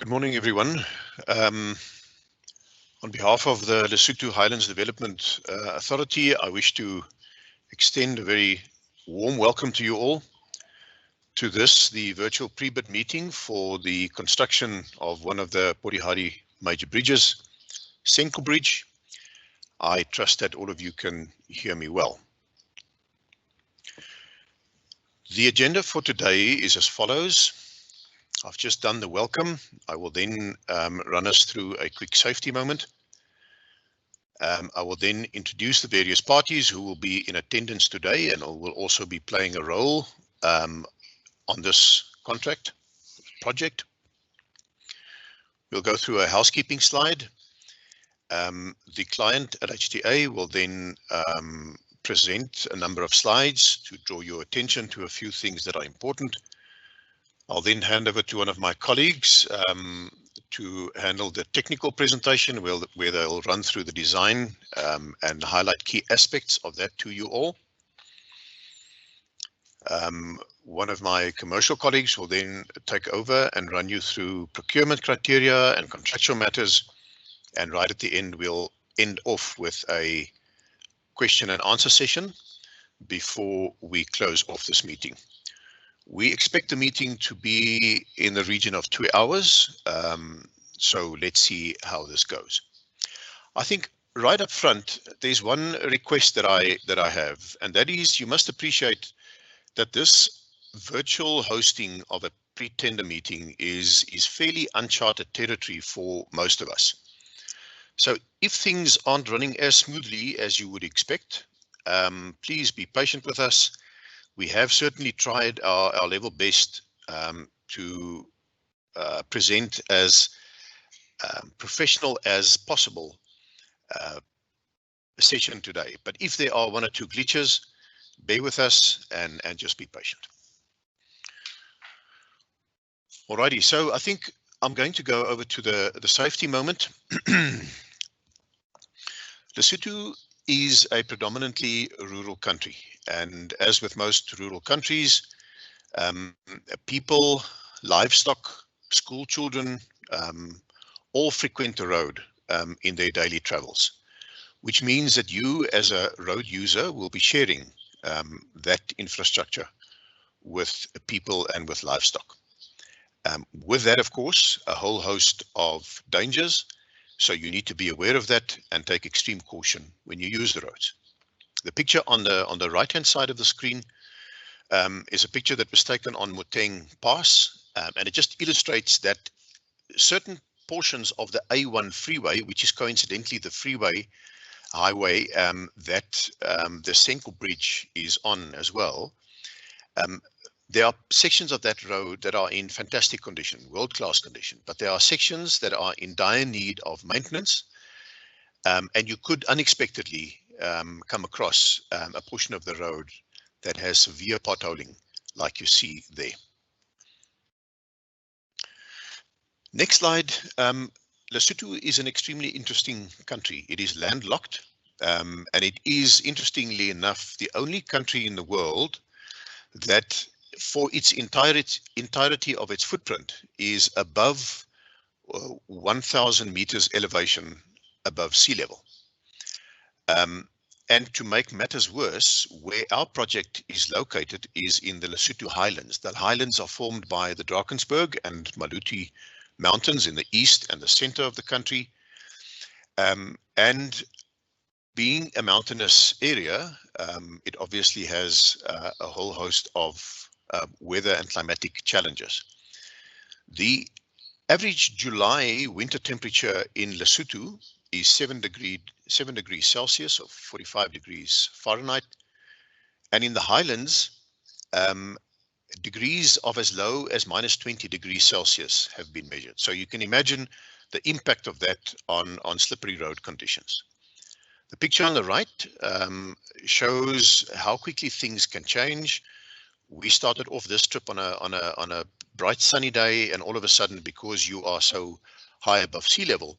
Good morning, everyone. On behalf of the Lesotho Highlands Development Authority, I wish to extend a very warm welcome to you all to this, the virtual pre-bid meeting for the construction of one of the Porihari major bridges, Senqu Bridge. I trust that all of you can hear me well. The agenda for today is as follows. I've just done the welcome. I will then run us through a quick safety moment. I will then introduce the various parties who will be in attendance today and will also be playing a role on this project. We'll go through a housekeeping slide. The client LHDA will then present a number of slides to draw your attention to a few things that are important. I'll then hand over to one of my colleagues to handle the technical presentation where they'll run through the design and highlight key aspects of that to you all. One of my commercial colleagues will then take over and run you through procurement criteria and contractual matters. And right at the end, we'll end off with a question and answer session before we close off this meeting. We expect the meeting to be in the region of 2 hours, so let's see how this goes. I think right up front, there's one request that I have, and that is you must appreciate that this virtual hosting of a pre-tender meeting is fairly uncharted territory for most of us. So if things aren't running as smoothly as you would expect, please be patient with us. We have certainly tried our level best to present as professional as possible a session today. But if there are one or two glitches, bear with us and just be patient. Alrighty, so I think I'm going to go over to the safety moment. Lesotho is a predominantly rural country, and as with most rural countries, people, livestock, school children, all frequent the road in their daily travels, which means that you as a road user will be sharing that infrastructure with people and with livestock. With that, of course, a whole host of dangers. So you need to be aware of that and take extreme caution when you use the roads. The picture on the right-hand side of the screen is a picture that was taken on Moteng Pass, and it just illustrates that certain portions of the A1 freeway, which is coincidentally the highway that the Senqu Bridge is on as well. There are sections of that road that are in fantastic condition, world-class condition, but there are sections that are in dire need of maintenance, and you could unexpectedly come across a portion of the road that has severe potholing, like you see there. Next slide. Lesotho is an extremely interesting country. It is landlocked, and it is, interestingly enough, the only country in the world that for its entirety of its footprint is above 1,000 meters elevation above sea level. And to make matters worse, where our project is located is in the Lesotho Highlands. The highlands are formed by the Drakensberg and Maluti mountains in the east and the center of the country. And being a mountainous area, it obviously has a whole host of weather and climatic challenges. The average July winter temperature in Lesotho is 7 degrees Celsius or 45 degrees Fahrenheit. And in the highlands, degrees of as low as -20 degrees Celsius have been measured. So you can imagine the impact of that on slippery road conditions. The picture on the right shows how quickly things can change. We started off this trip on a bright sunny day, and all of a sudden, because you are so high above sea level,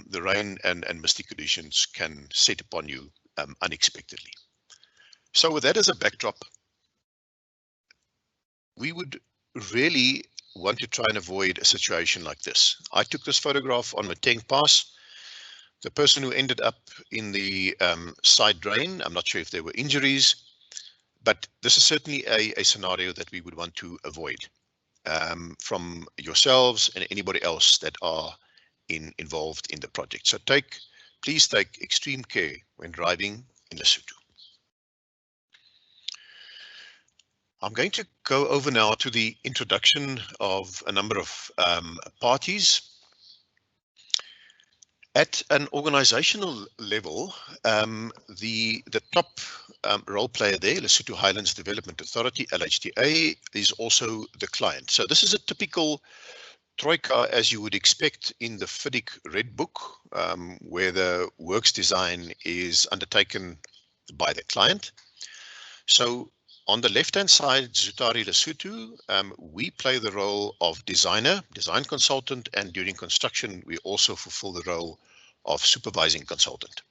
the rain and misty conditions can set upon you unexpectedly. So with that as a backdrop, we would really want to try and avoid a situation like this. I took this photograph on Mateng Pass. The person who ended up in the side drain, I'm not sure if there were injuries, but this is certainly a scenario that we would want to avoid from yourselves and anybody else that are involved in the project. So please take extreme care when driving in Lesotho. I'm going to go over now to the introduction of a number of parties. At an organizational level, the top role player there, Lesotho Highlands Development Authority, LHDA, is also the client. So this is a typical troika as you would expect in the FIDIC Red Book, where the works design is undertaken by the client. So on the left-hand side, Zutari Lesotho, we play the role of design consultant, and during construction, we also fulfill the role of supervising consultant.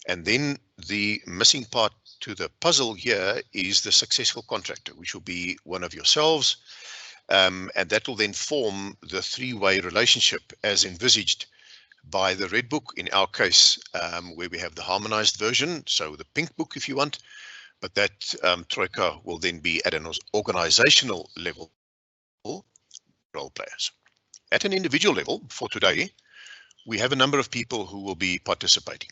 And then the missing part to the puzzle here is the successful contractor, which will be one of yourselves, and that will then form the three-way relationship as envisaged by the Red Book, in our case, where we have the harmonized version, so the pink book if you want. But that troika will then be at an organizational level role players. At an individual level, for today, we have a number of people who will be participating.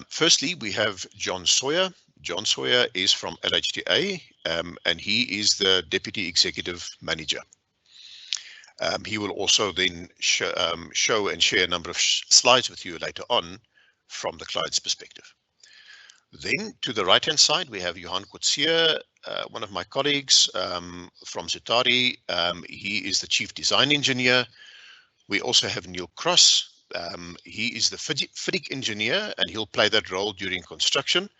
Firstly, we have John Sawyer. John Sawyer is from LHDA, and he is the Deputy Executive Manager. He will also then show and share a number of slides with you later on from the client's perspective. Then to the right-hand side, we have Johan Kotzier, one of my colleagues from Zutari. He is the Chief Design Engineer. We also have Neil Cross. He is the FIDIC engineer, and he'll play that role during construction.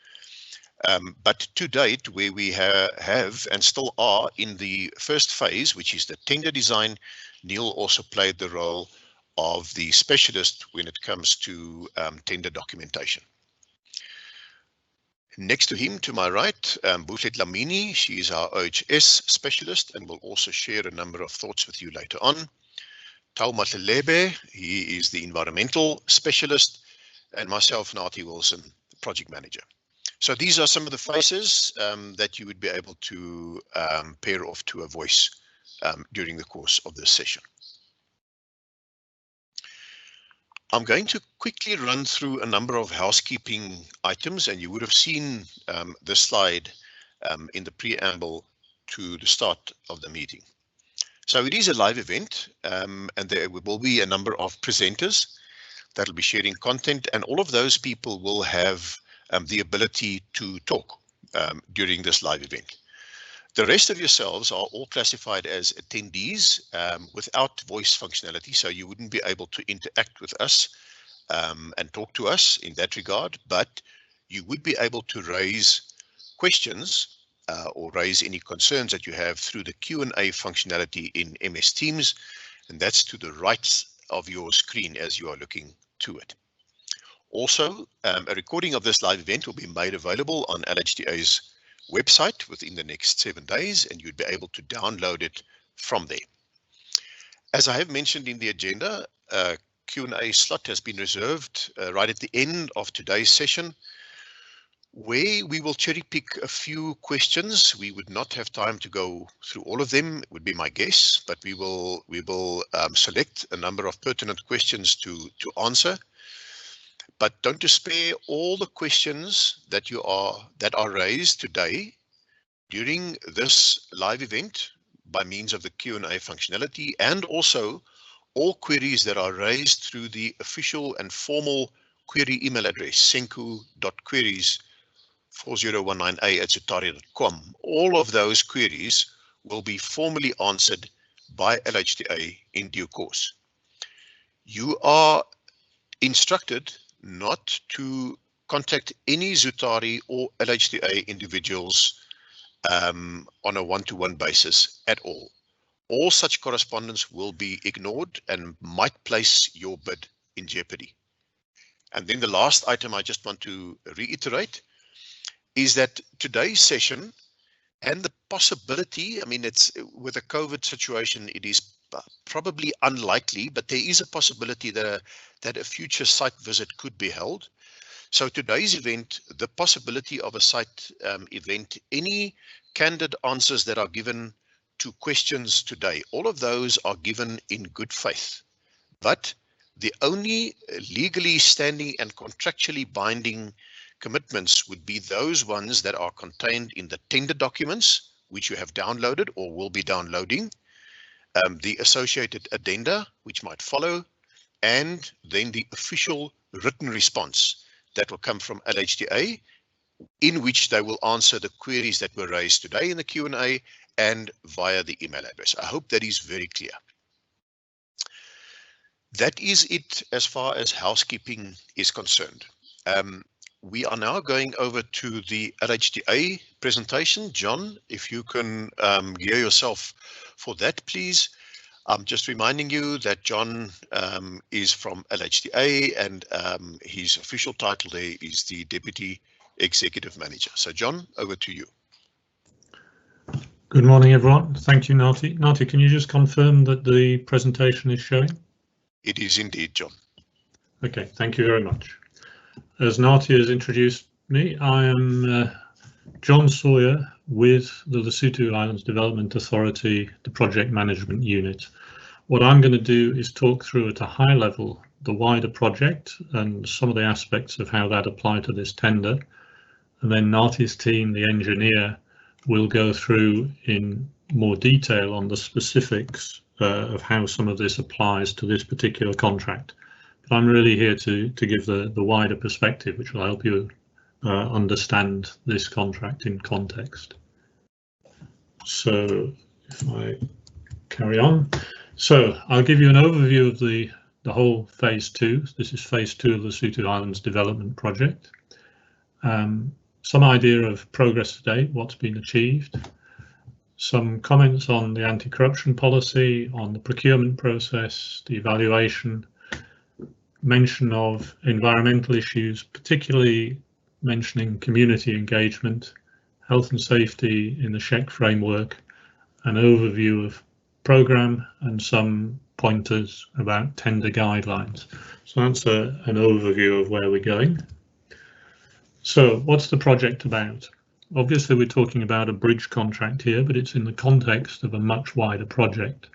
But to date, where we have and still are in the first phase, which is the tender design, Neil also played the role of the specialist when it comes to tender documentation. Next to him, to my right, Buhlet Lamini, she is our OHS specialist and will also share a number of thoughts with you later on. Tau Matlelebe, he is the environmental specialist, and myself, Nati Wilson, project manager. So these are some of the faces that you would be able to pair off to a voice during the course of this session. I'm going to quickly run through a number of housekeeping items, and you would have seen this slide in the preamble to the start of the meeting. So it is a live event, and there will be a number of presenters that will be sharing content, and all of those people will have the ability to talk during this live event. The rest of yourselves are all classified as attendees without voice functionality, so you wouldn't be able to interact with us and talk to us in that regard, but you would be able to raise questions or raise any concerns that you have through the Q&A functionality in MS Teams, and that's to the right of your screen as you are looking to it. Also, a recording of this live event will be made available on LHDA's website within the next 7 days, and you'd be able to download it from there. As I have mentioned in the agenda, a Q&A slot has been reserved right at the end of today's session, where we will cherry pick a few questions. We would not have time to go through all of them, it would be my guess, but we will select a number of pertinent questions to answer. But don't despair, all the questions that are raised today during this live event by means of the Q&A functionality, and also all queries that are raised through the official and formal query email address, senqu.queries4019a@zutari.com. All of those queries will be formally answered by LHDA in due course. You are instructed not to contact any Zutari or LHDA individuals on a one-to-one basis at all. All such correspondence will be ignored and might place your bid in jeopardy. And then the last item I just want to reiterate is that today's session And the possibility, I mean, it's with a COVID situation, it is probably unlikely, but there is a possibility that a future site visit could be held. So today's event, the possibility of a site event, any candid answers that are given to questions today, all of those are given in good faith. But the only legally standing and contractually binding commitments would be those ones that are contained in the tender documents, which you have downloaded or will be downloading, the associated addenda, which might follow, and then the official written response that will come from LHDA, in which they will answer the queries that were raised today in the Q&A and via the email address. I hope that is very clear. That is it as far as housekeeping is concerned. We are now going over to the LHDA presentation. John, if you can gear yourself for that, please. I'm just reminding you that John is from LHDA and his official title there is the Deputy Executive Manager. So John, over to you. Good morning, everyone. Thank you, Nati. Nati, can you just confirm that the presentation is showing? It is indeed, John. Okay, thank you very much. As Nati has introduced me, I am John Sawyer with the Lesotho Islands Development Authority, the Project Management Unit. What I'm going to do is talk through at a high level the wider project and some of the aspects of how that apply to this tender. And then Nati's team, the engineer, will go through in more detail on the specifics of how some of this applies to this particular contract. But I'm really here to give the wider perspective, which will help you understand this contract in context. So if I carry on. So I'll give you an overview of the whole phase 2. This is phase 2 of the Lesotho Islands Development Project. Some idea of progress to date, what's been achieved. Some comments on the anti-corruption policy, on the procurement process, the evaluation, mention of environmental issues, particularly mentioning community engagement, health and safety in the SHEQ framework, an overview of programme and some pointers about tender guidelines. So that's an overview of where we're going. So what's the project about? Obviously we're talking about a bridge contract here, but it's in the context of a much wider project.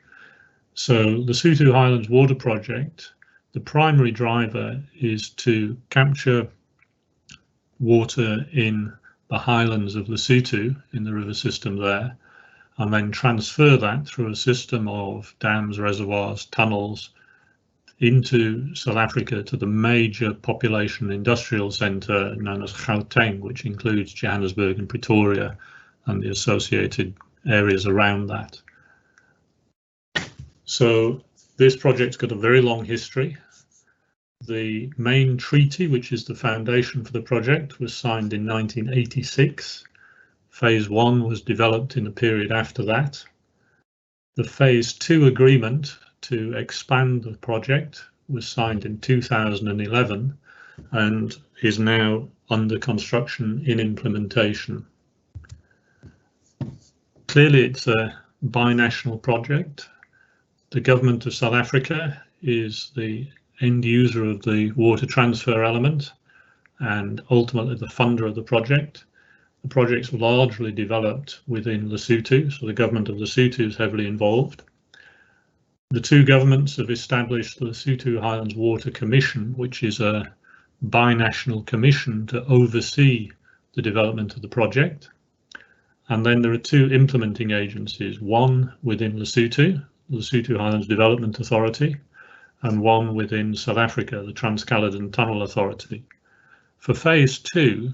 So the Lesotho Highlands Water Project, the primary driver is to capture water in the highlands of Lesotho, in the river system there, and then transfer that through a system of dams, reservoirs, tunnels into South Africa to the major population industrial centre known as Gauteng, which includes Johannesburg and Pretoria and the associated areas around that. So this project's got a very long history. The main treaty, which is the foundation for the project, was signed in 1986. Phase 1 was developed in the period after that. The Phase 2 agreement to expand the project was signed in 2011 and is now under construction in implementation. Clearly, it's a binational project. The government of South Africa is the end user of the water transfer element and ultimately the funder of the project. The project's largely developed within Lesotho, so the government of Lesotho is heavily involved. The two governments have established the Lesotho Highlands Water Commission, which is a binational commission to oversee the development of the project. And then there are two implementing agencies, one within Lesotho, the Lesotho Highlands Development Authority, and one within South Africa, the Trans-Caledon Tunnel Authority. For phase 2,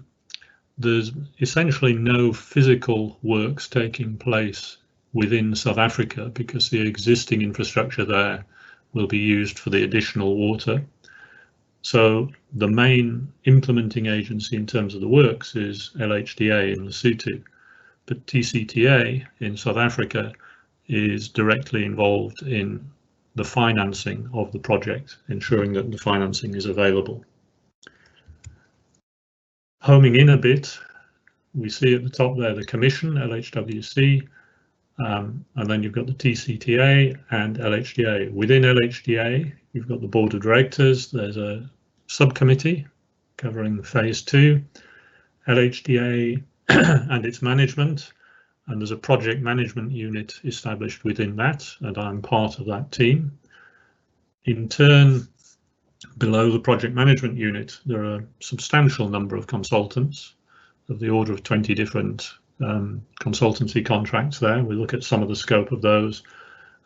there's essentially no physical works taking place within South Africa because the existing infrastructure there will be used for the additional water. So the main implementing agency in terms of the works is LHDA in Lesotho, but TCTA in South Africa is directly involved in the financing of the project, ensuring that the financing is available. Homing in a bit, we see at the top there the Commission, LHWC, and then you've got the TCTA and LHDA. Within LHDA, you've got the Board of Directors, there's a subcommittee covering phase 2, LHDA and its management, and there's a project management unit established within that, and I'm part of that team. In turn, below the project management unit, there are a substantial number of consultants of the order of 20 different consultancy contracts there. We look at some of the scope of those,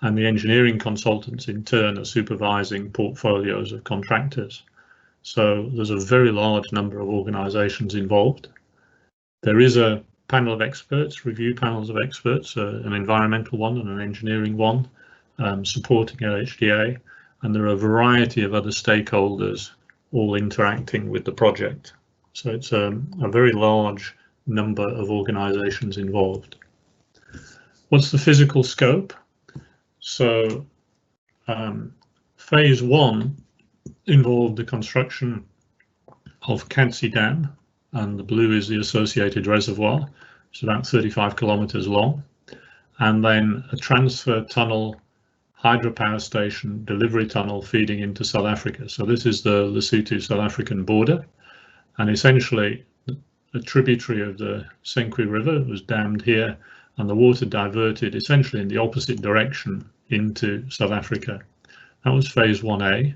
and the engineering consultants in turn are supervising portfolios of contractors. So there's a very large number of organisations involved. There is a panel of experts, review panels of experts, an environmental one and an engineering one, supporting LHDA, and there are a variety of other stakeholders all interacting with the project. So it's a very large number of organisations involved. What's the physical scope? So phase 1 involved the construction of Cadsey Dam, and the blue is the associated reservoir. It's about 35 kilometres long, and then a transfer tunnel, hydropower station, delivery tunnel feeding into South Africa. So this is the Lesotho South African border, and essentially a tributary of the Senqu River was dammed here, and the water diverted essentially in the opposite direction into South Africa. That was phase 1A.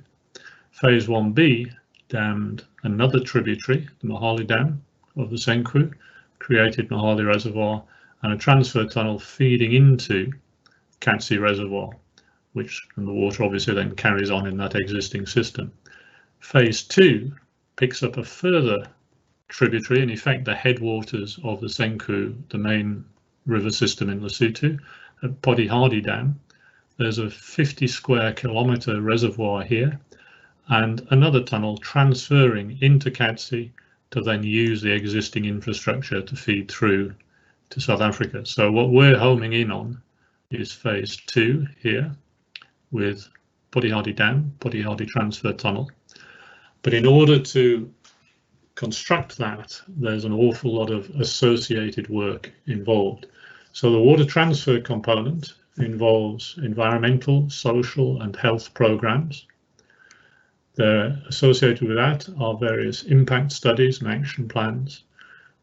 Phase 1B dammed another tributary, the Mahali Dam of the Senqu, created Mahali Reservoir, and a transfer tunnel feeding into Cadsey Reservoir, and the water obviously then carries on in that existing system. Phase 2 picks up a further tributary, in effect the headwaters of the Senqu, the main river system in Lesotho, at Podihadi Dam. There's a 50 square kilometre reservoir here, and another tunnel transferring into Cadsey to then use the existing infrastructure to feed through to South Africa. So what we're homing in on is phase 2 here with Podihadi Dam, Podihadi Transfer Tunnel. But in order to construct that, there's an awful lot of associated work involved. So the water transfer component involves environmental, social and health programs. Associated with that are various impact studies and action plans.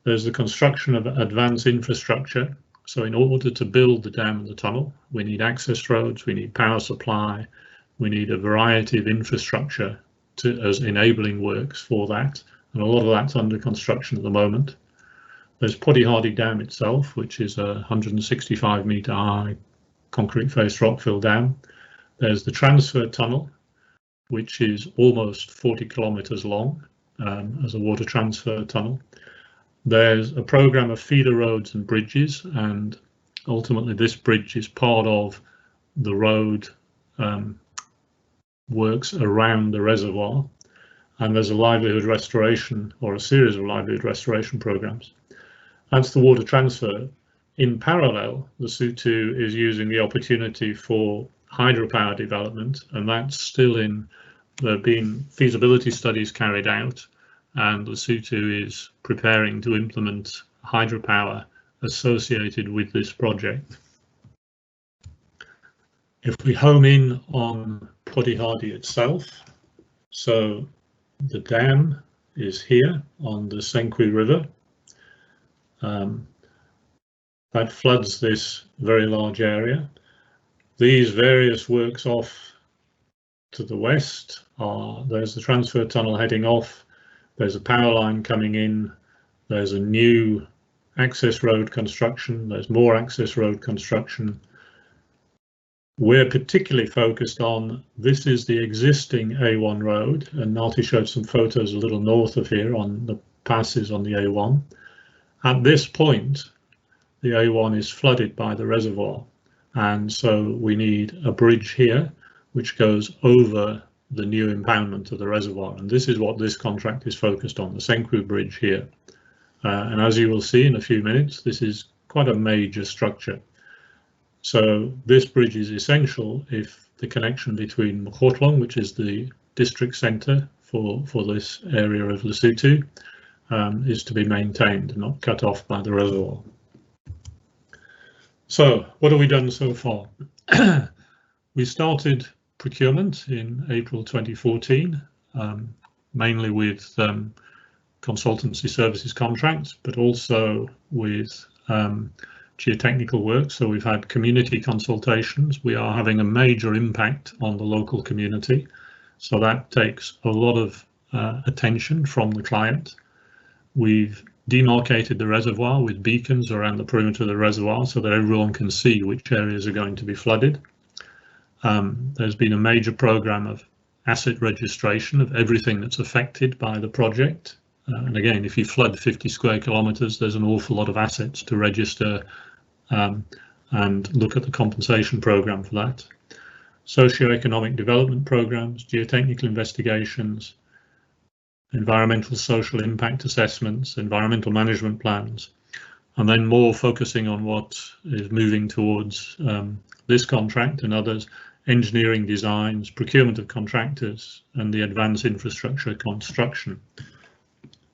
There's the construction of advanced infrastructure. So in order to build the dam and the tunnel, we need access roads, we need power supply, we need a variety of infrastructure as enabling works for that. And a lot of that's under construction at the moment. There's Podihadi Dam itself, which is a 165 metre high concrete faced rockfill dam. There's the transfer tunnel, which is almost 40 kilometres long as a water transfer tunnel. There's a programme of feeder roads and bridges, and ultimately this bridge is part of the road works around the reservoir. And there's a livelihood restoration, or a series of livelihood restoration programmes. That's the water transfer. In parallel, Lesotho is using the opportunity for hydropower development, and that's still in, there have been feasibility studies carried out, and Lesotho is preparing to implement hydropower associated with this project. If we home in on Podihadi itself, so the dam is here on the Senqu River. That floods this very large area. These various works off to the west there's the transfer tunnel heading off, there's a power line coming in, there's a new access road construction, there's more access road construction. We're particularly focused on, this is the existing A1 road, and Nati showed some photos a little north of here on the passes on the A1. At this point, the A1 is flooded by the reservoir, and so we need a bridge here which goes over the new impoundment of the reservoir, and this is what this contract is focused on, the Senqu Bridge here. And as you will see in a few minutes, this is quite a major structure. So this bridge is essential if the connection between Mokhotlong, which is the district centre for this area of Lesotho, is to be maintained and not cut off by the reservoir. So what have we done so far? We started procurement in April 2014, mainly with consultancy services contracts, but also with geotechnical work. So we've had community consultations. We are having a major impact on the local community. So that takes a lot of attention from the client. We've demarcated the reservoir with beacons around the perimeter of the reservoir so that everyone can see which areas are going to be flooded. There's been a major program of asset registration of everything that's affected by the project. And again, if you flood 50 square kilometres, there's an awful lot of assets to register and look at the compensation programme for that. Socioeconomic development programmes, geotechnical investigations, environmental social impact assessments, environmental management plans, and then more focusing on what is moving towards this contract and others, engineering designs, procurement of contractors, and the advanced infrastructure construction.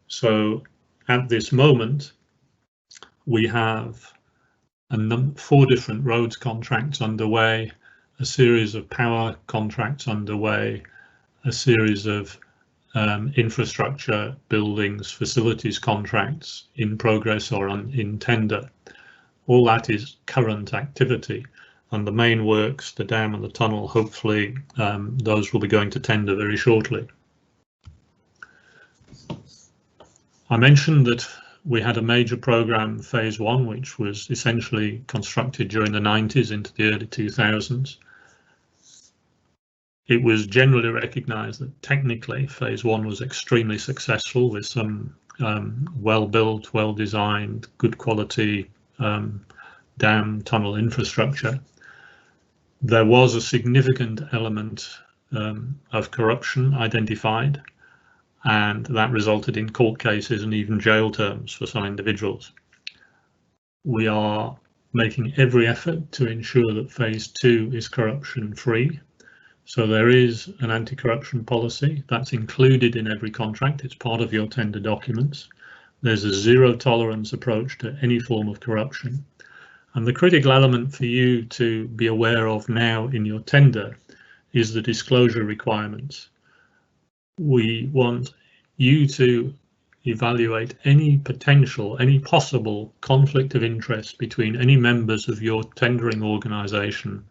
So at this moment, we have 4 different roads contracts underway, a series of power contracts underway, a series of infrastructure, buildings, facilities contracts in progress or in tender. All that is current activity, and the main works, the dam and the tunnel, hopefully those will be going to tender very shortly. I mentioned that we had a major program, phase 1, which was essentially constructed during the 90s into the early 2000s. It was generally recognised that technically phase 1 was extremely successful with some well-built, well-designed, good quality dam tunnel infrastructure. There was a significant element of corruption identified, and that resulted in court cases and even jail terms for some individuals. We are making every effort to ensure that phase 2 is corruption-free. So there is an anti-corruption policy that's included in every contract. It's part of your tender documents. There's a zero tolerance approach to any form of corruption. And the critical element for you to be aware of now in your tender is the disclosure requirements. We want you to evaluate any potential, any possible conflict of interest between any members of your tendering organisation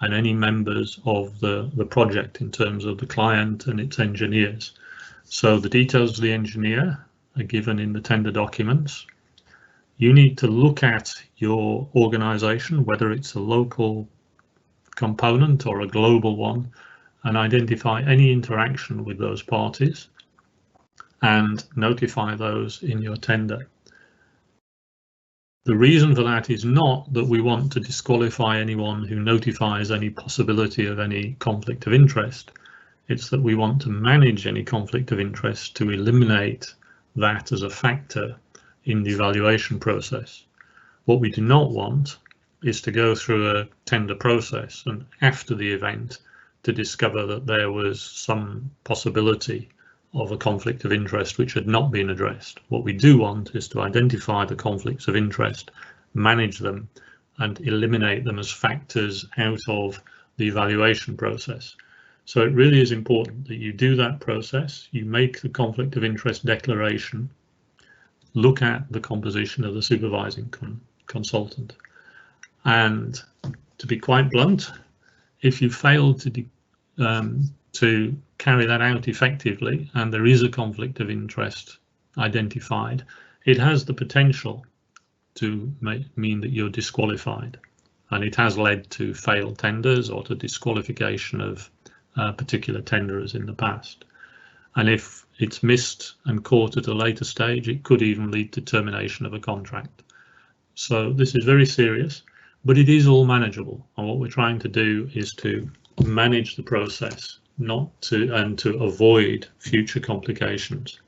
and any members of the project in terms of the client and its engineers. So the details of the engineer are given in the tender documents. You need to look at your organisation, whether it's a local component or a global one, and identify any interaction with those parties and notify those in your tender. The reason for that is not that we want to disqualify anyone who notifies any possibility of any conflict of interest. It's that we want to manage any conflict of interest to eliminate that as a factor in the evaluation process. What we do not want is to go through a tender process and after the event to discover that there was some possibility of a conflict of interest which had not been addressed. What we do want is to identify the conflicts of interest, manage them, and eliminate them as factors out of the evaluation process. So it really is important that you do that process, you make the conflict of interest declaration, look at the composition of the supervising consultant. And to be quite blunt, if you fail to carry that out effectively and there is a conflict of interest identified, it has the potential to mean that you're disqualified, and it has led to failed tenders or to disqualification of particular tenderers in the past. And if it's missed and caught at a later stage, it could even lead to termination of a contract. So this is very serious, but it is all manageable, and what we're trying to do is to manage the process and to avoid future complications.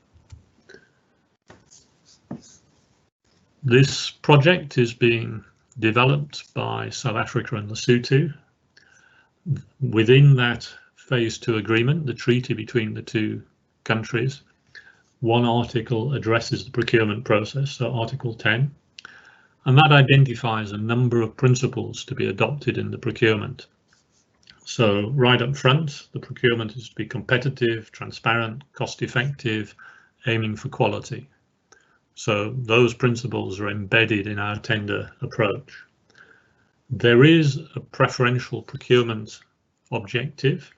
This project is being developed by South Africa and Lesotho. Within that phase 2 agreement, the treaty between the two countries, one article addresses the procurement process, so Article 10, and that identifies a number of principles to be adopted in the procurement. So right up front, the procurement is to be competitive, transparent, cost-effective, aiming for quality. So those principles are embedded in our tender approach. There is a preferential procurement objective,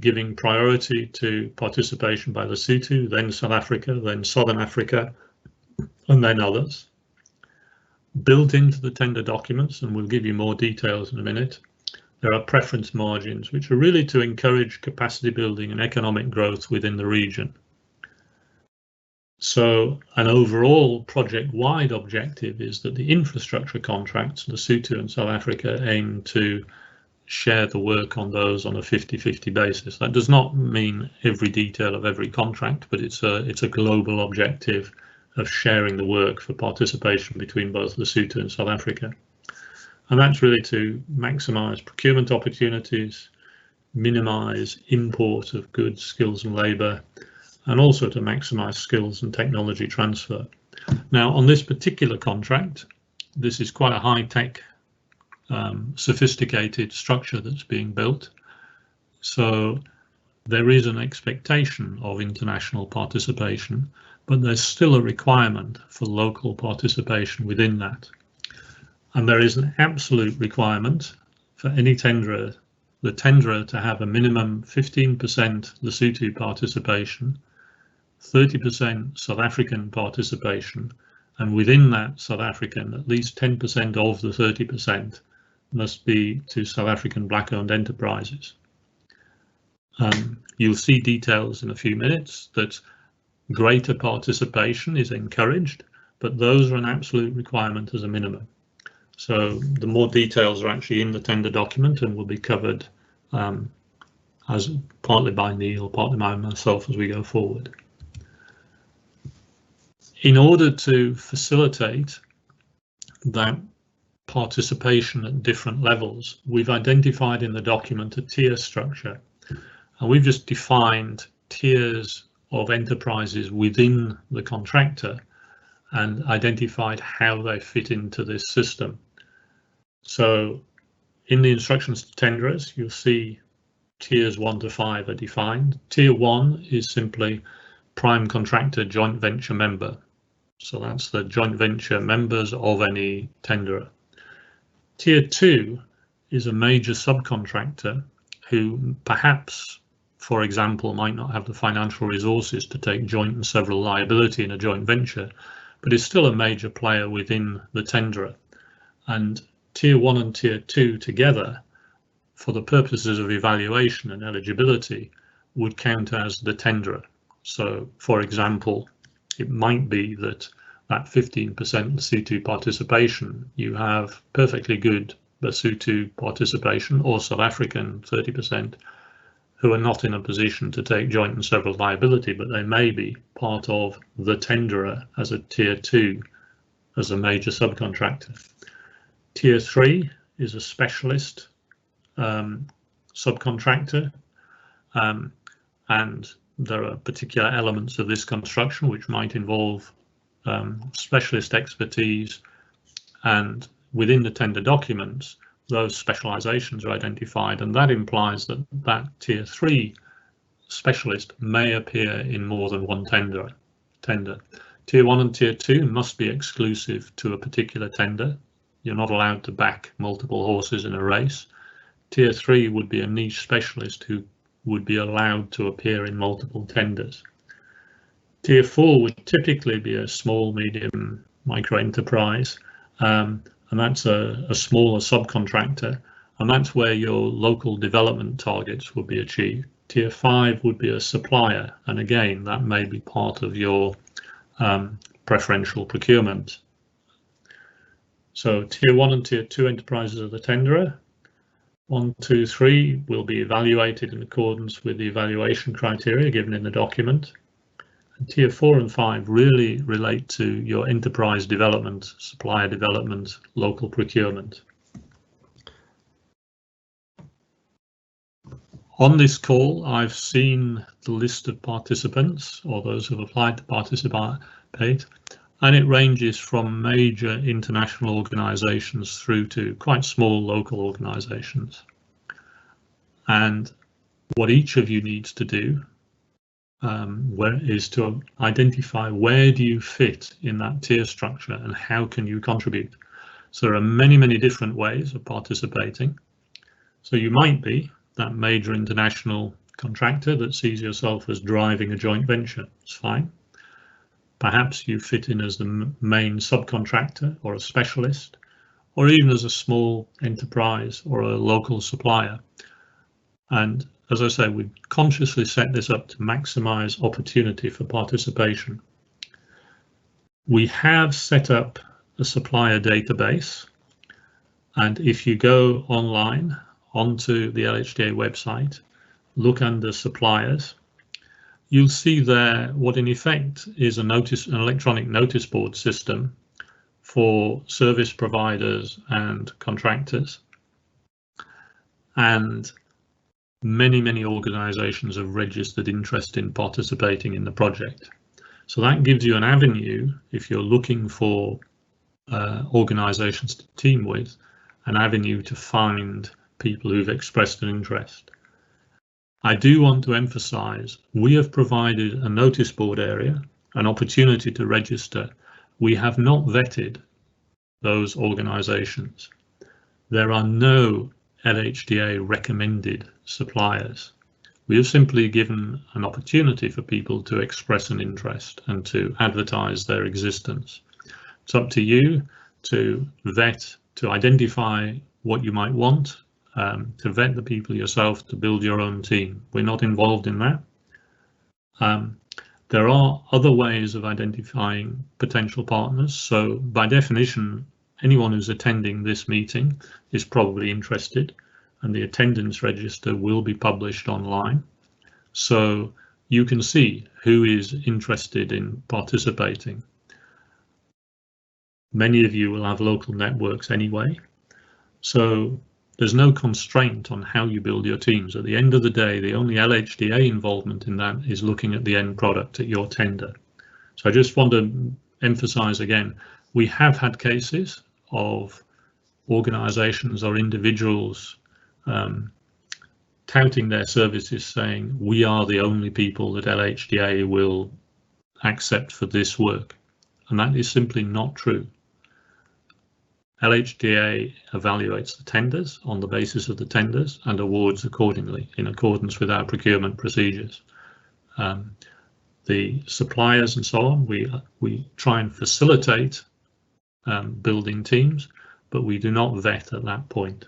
giving priority to participation by Lesotho, then South Africa, then Southern Africa, and then others. Built into the tender documents, and we'll give you more details in a minute, there are preference margins, which are really to encourage capacity building and economic growth within the region. So an overall project-wide objective is that the infrastructure contracts, Lesotho and South Africa, aim to share the work on those on a 50-50 basis. That does not mean every detail of every contract, but it's a global objective of sharing the work for participation between both Lesotho and South Africa. And that's really to maximise procurement opportunities, minimise import of goods, skills and labour, and also to maximise skills and technology transfer. Now, on this particular contract, this is quite a high-tech, sophisticated structure that's being built. So there is an expectation of international participation, but there's still a requirement for local participation within that. And there is an absolute requirement for any tenderer, the tenderer to have a minimum 15% Lesotho participation, 30% South African participation, and within that South African, at least 10% of the 30% must be to South African black-owned enterprises. You'll see details in a few minutes that greater participation is encouraged, but those are an absolute requirement as a minimum. So the more details are actually in the tender document and will be covered as partly by Neil, partly by myself as we go forward. In order to facilitate that participation at different levels, we've identified in the document a tier structure, and we've just defined tiers of enterprises within the contractor and identified how they fit into this system. So in the instructions to tenderers, you'll see tiers 1 to 5 are defined. Tier 1 is simply prime contractor joint venture member. So that's the joint venture members of any tenderer. Tier 2 is a major subcontractor who perhaps, for example, might not have the financial resources to take joint and several liability in a joint venture, but is still a major player within the tenderer. And Tier 1 and Tier 2 together, for the purposes of evaluation and eligibility, would count as the tenderer. So, for example, it might be that 15% Lesotho participation, you have perfectly good Lesotho participation or South African 30% who are not in a position to take joint and several liability, but they may be part of the tenderer as a Tier 2, as a major subcontractor. Tier 3 is a specialist subcontractor, and there are particular elements of this construction which might involve specialist expertise, and within the tender documents those specializations are identified, and that implies that that Tier 3 specialist may appear in more than one tender. Tier 1 and Tier 2 must be exclusive to a particular tender. You're not allowed to back multiple horses in a race. Tier 3 would be a niche specialist who would be allowed to appear in multiple tenders. Tier 4 would typically be a small, medium, micro enterprise, and that's a smaller subcontractor, and that's where your local development targets would be achieved. Tier 5 would be a supplier, and again, that may be part of your preferential procurement. So Tier 1 and Tier 2 enterprises are the tenderer. 1, 2, 3 will be evaluated in accordance with the evaluation criteria given in the document. And Tier 4 and 5 really relate to your enterprise development, supplier development, local procurement. On this call, I've seen the list of participants, or those who have applied to participate, and it ranges from major international organisations through to quite small local organisations. And what each of you needs to do is to identify where do you fit in that tier structure and how can you contribute. So there are many, many different ways of participating. So you might be that major international contractor that sees yourself as driving a joint venture. It's fine. Perhaps you fit in as the main subcontractor or a specialist, or even as a small enterprise or a local supplier. And as I say, we consciously set this up to maximize opportunity for participation. We have set up a supplier database, and if you go online onto the LHDA website, look under suppliers, you'll see there what in effect is an electronic notice board system for service providers and contractors. And many, many organisations have registered interest in participating in the project. So that gives you an avenue, if you're looking for organisations to team with, an avenue to find people who've expressed an interest. I do want to emphasise, we have provided a notice board area, an opportunity to register. We have not vetted those organisations. There are no LHDA recommended suppliers. We have simply given an opportunity for people to express an interest and to advertise their existence. It's up to you to vet, to identify what you might want, to vet the people yourself, to build your own team. We're not involved in that. There are other ways of identifying potential partners. So by definition, anyone who's attending this meeting is probably interested, and the attendance register will be published online. So you can see who is interested in participating. Many of you will have local networks anyway, so there's no constraint on how you build your teams. At the end of the day, the only LHDA involvement in that is looking at the end product at your tender. So I just want to emphasize again, we have had cases of organizations or individuals touting their services, saying we are the only people that LHDA will accept for this work, and that is simply not true. LHDA evaluates the tenders on the basis of the tenders and awards accordingly in accordance with our procurement procedures. The suppliers and so on, we try and facilitate building teams, but we do not vet at that point.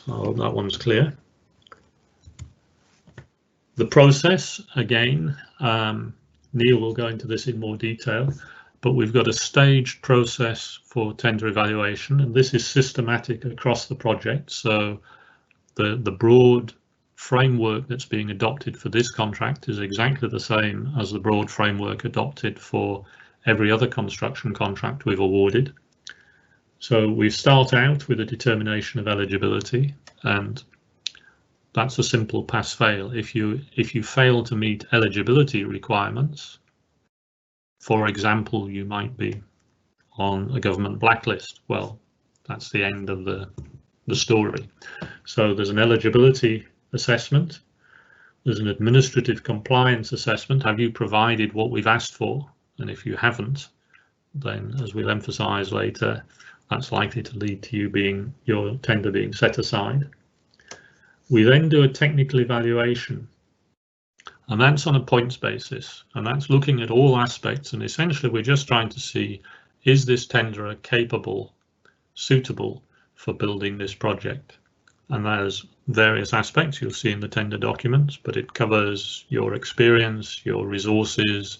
So I hope that one's clear. The process, again, Neil will go into this in more detail, but we've got a staged process for tender evaluation, and this is systematic across the project. So the broad framework that's being adopted for this contract is exactly the same as the broad framework adopted for every other construction contract we've awarded. So we start out with a determination of eligibility, and that's a simple pass-fail. If you fail to meet eligibility requirements, for example, you might be on a government blacklist, well, that's the end of the story. So there's an eligibility assessment, there's an administrative compliance assessment. Have you provided what we've asked for? And if you haven't, then as we'll emphasize later, that's likely to lead to your tender being set aside. We then do a technical evaluation, and that's on a points basis, and that's looking at all aspects, and essentially we're just trying to see, is this tenderer capable, suitable for building this project? And there's various aspects you'll see in the tender documents, but it covers your experience, your resources,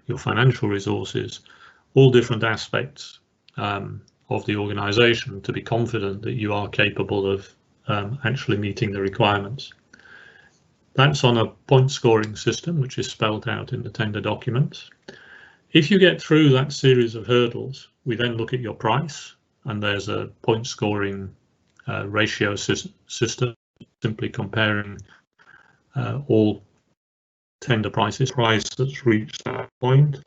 your financial resources, all different aspects of the organisation to be confident that you are capable of actually meeting the requirements. That's on a point scoring system, which is spelled out in the tender documents. If you get through that series of hurdles, we then look at your price, and there's a point scoring ratio system, simply comparing all tender prices, price that's reached that point.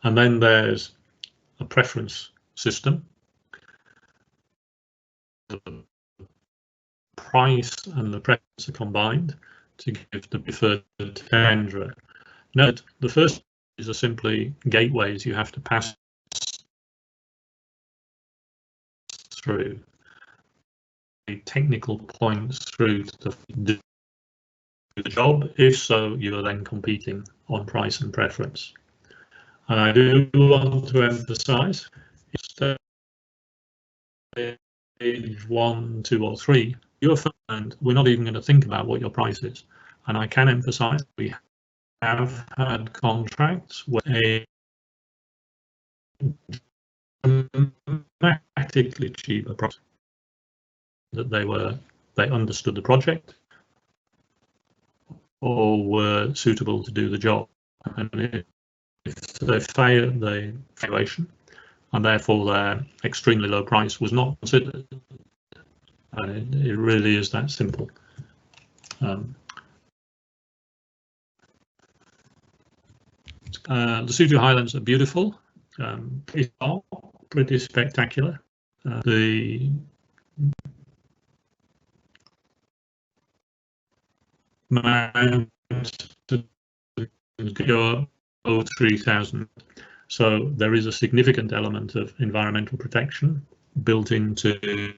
And then there's a preference system. The price and the preference are combined to give the preferred tenderer. Note, the first is are simply gateways you have to pass through, technical points through to do the job. If so, you are then competing on price and preference. And I do want to emphasize, stage 1, 2, or 3, you're fine. We're not even going to think about what your price is. And I can emphasize we have had contracts where a dramatically cheaper price that they understood the project or were suitable to do the job, and if they failed the valuation and therefore their extremely low price was not considered, and it really is that simple. The Sutu Highlands are beautiful, pretty spectacular. The mountains go over 3,000, so there is a significant element of environmental protection built into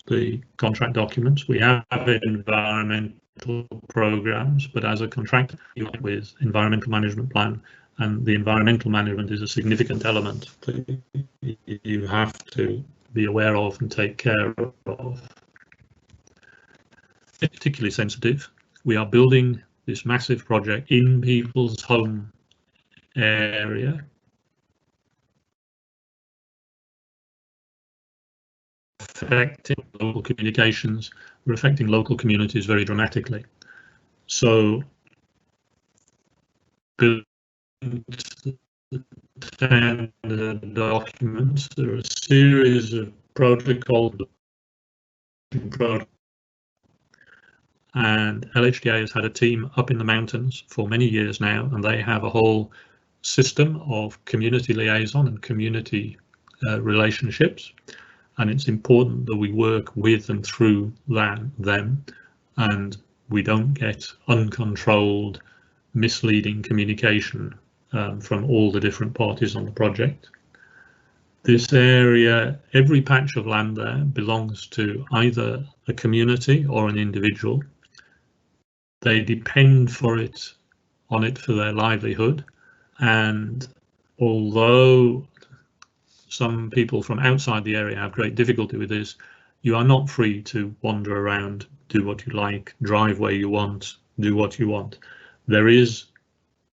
the contract documents. We have environmental programs, but as a contractor, you work with environmental management plan, and the environmental management is a significant element that you have to be aware of and take care of. It's particularly sensitive. We are building this massive project in people's home area. Affecting local communications, we're affecting local communities very dramatically. So build tender documents, there are a series of protocols, and LHDA has had a team up in the mountains for many years now, and they have a whole system of community liaison and community relationships. And it's important that we work with and through them, and we don't get uncontrolled, misleading communication from all the different parties on the project. This area, every patch of land there belongs to either a community or an individual. They depend on it for their livelihood, and although some people from outside the area have great difficulty with this, you are not free to wander around, do what you like, drive where you want, do what you want. There is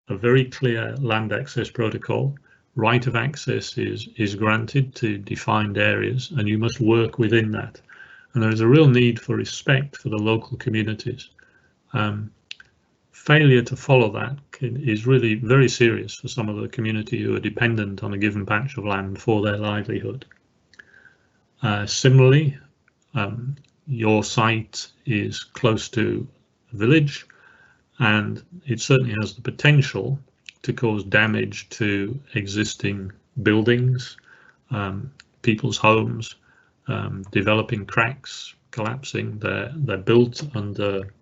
a very clear land access protocol. Right of access is granted to defined areas, and you must work within that. And there is a real need for respect for the local communities. Failure to follow that is really very serious for some of the community who are dependent on a given patch of land for their livelihood. Similarly, your site is close to a village, and it certainly has the potential to cause damage to existing buildings, people's homes, developing cracks, collapsing. They're built under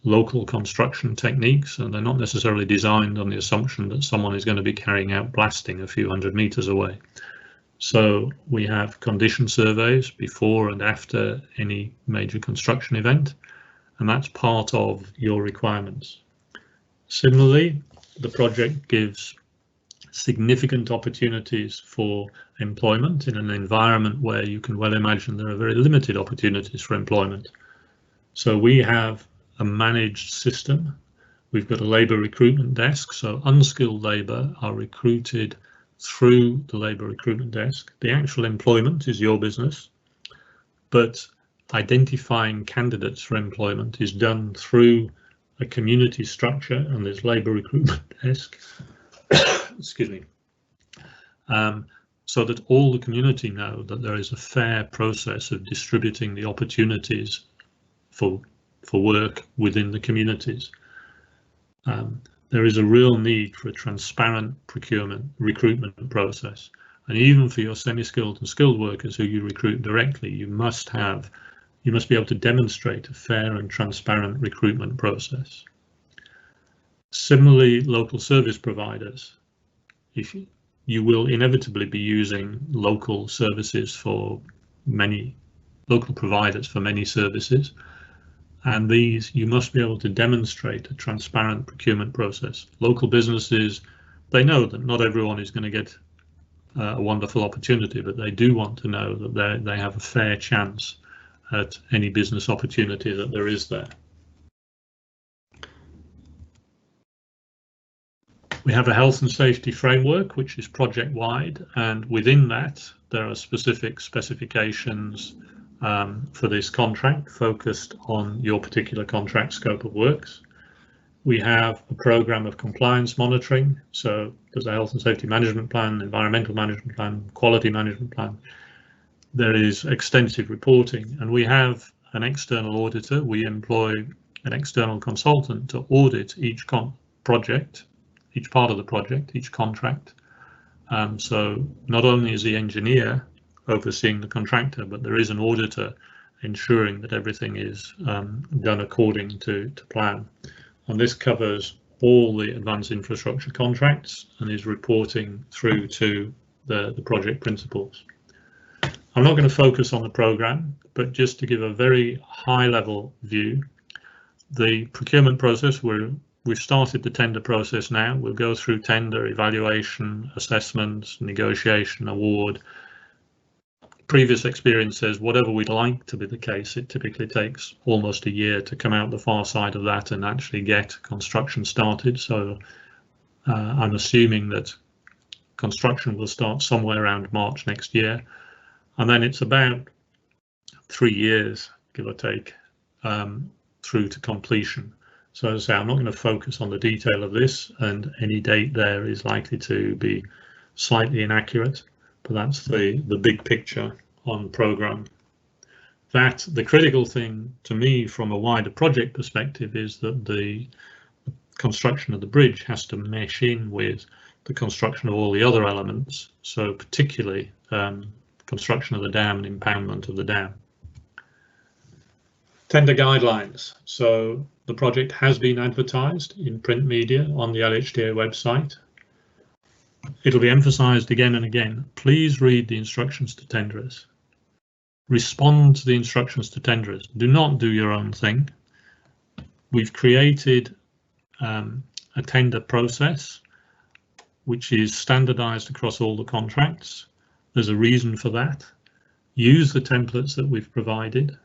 local construction techniques, and they're not necessarily designed on the assumption that someone is going to be carrying out blasting a few hundred meters away. So we have condition surveys before and after any major construction event, and that's part of your requirements. Similarly, the project gives significant opportunities for employment in an environment where you can well imagine there are very limited opportunities for employment. So we have a managed system. We've got a labour recruitment desk, so unskilled labour are recruited through the labour recruitment desk. The actual employment is your business, but identifying candidates for employment is done through a community structure and this labour recruitment desk, excuse me, so that all the community know that there is a fair process of distributing the opportunities for work within the communities. There is a real need for a transparent procurement recruitment process, and even for your semi-skilled and skilled workers who you recruit directly, you must be able to demonstrate a fair and transparent recruitment process. Similarly, local service providers, if you will inevitably be using local services for many local providers for many services, and these you must be able to demonstrate a transparent procurement process. Local businesses, they know that not everyone is going to get a wonderful opportunity, but they do want to know that they have a fair chance at any business opportunity that there is there. We have a health and safety framework which is project wide, and within that there are specific specifications for this contract focused on your particular contract scope of works. We have a program of compliance monitoring, so there's a health and safety management plan, environmental management plan, quality management plan. There is extensive reporting, and we have an external auditor. We employ an external consultant to audit each project, each part of the project, each contract. So not only is the engineer overseeing the contractor, but there is an auditor ensuring that everything is done according to plan. And this covers all the advanced infrastructure contracts and is reporting through to the project principals. I'm not going to focus on the program, but just to give a very high level view, the procurement process, we've started the tender process now. We'll go through tender, evaluation, assessment, negotiation, award. Previous experience says whatever we'd like to be the case, it typically takes almost a year to come out the far side of that and actually get construction started. So I'm assuming that construction will start somewhere around March next year. And then it's about 3 years, give or take, through to completion. So as I say, I'm not going to focus on the detail of this, and any date there is likely to be slightly inaccurate, but that's the big picture on program. The critical thing to me from a wider project perspective is that the construction of the bridge has to mesh in with the construction of all the other elements, so particularly construction of the dam and impoundment of the dam. Tender guidelines. So the project has been advertised in print media on the LHDA website. It'll be emphasised again and again. Please read the instructions to tenderers. Respond to the instructions to tenderers. Do not do your own thing. We've created a tender process which is standardised across all the contracts. There's a reason for that. Use the templates that we've provided.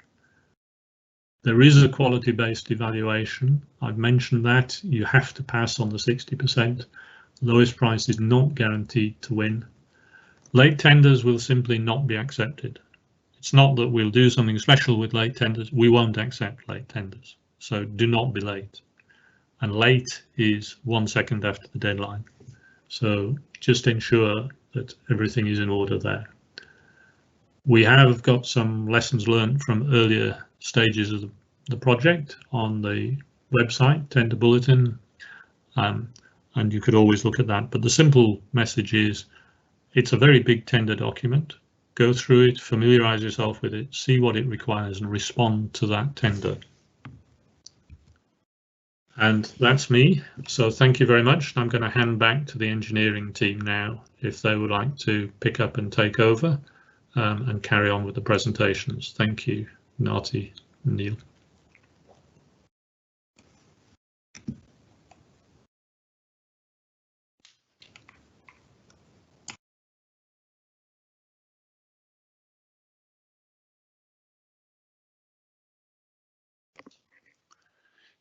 There is a quality-based evaluation. I've mentioned that. You have to pass on the 60%. Lowest price is not guaranteed to win. Late tenders will simply not be accepted. It's not that we'll do something special with late tenders. We won't accept late tenders. So do not be late. And late is 1 second after the deadline. So just ensure that everything is in order there. We have got some lessons learned from earlier stages of the project on the website, tender bulletin, and you could always look at that. But the simple message is it's a very big tender document. Go through it, familiarise yourself with it, see what it requires and respond to that tender. And that's me. So thank you very much. I'm going to hand back to the engineering team now if they would like to pick up and take over and carry on with the presentations. Thank you, Nati and Neil.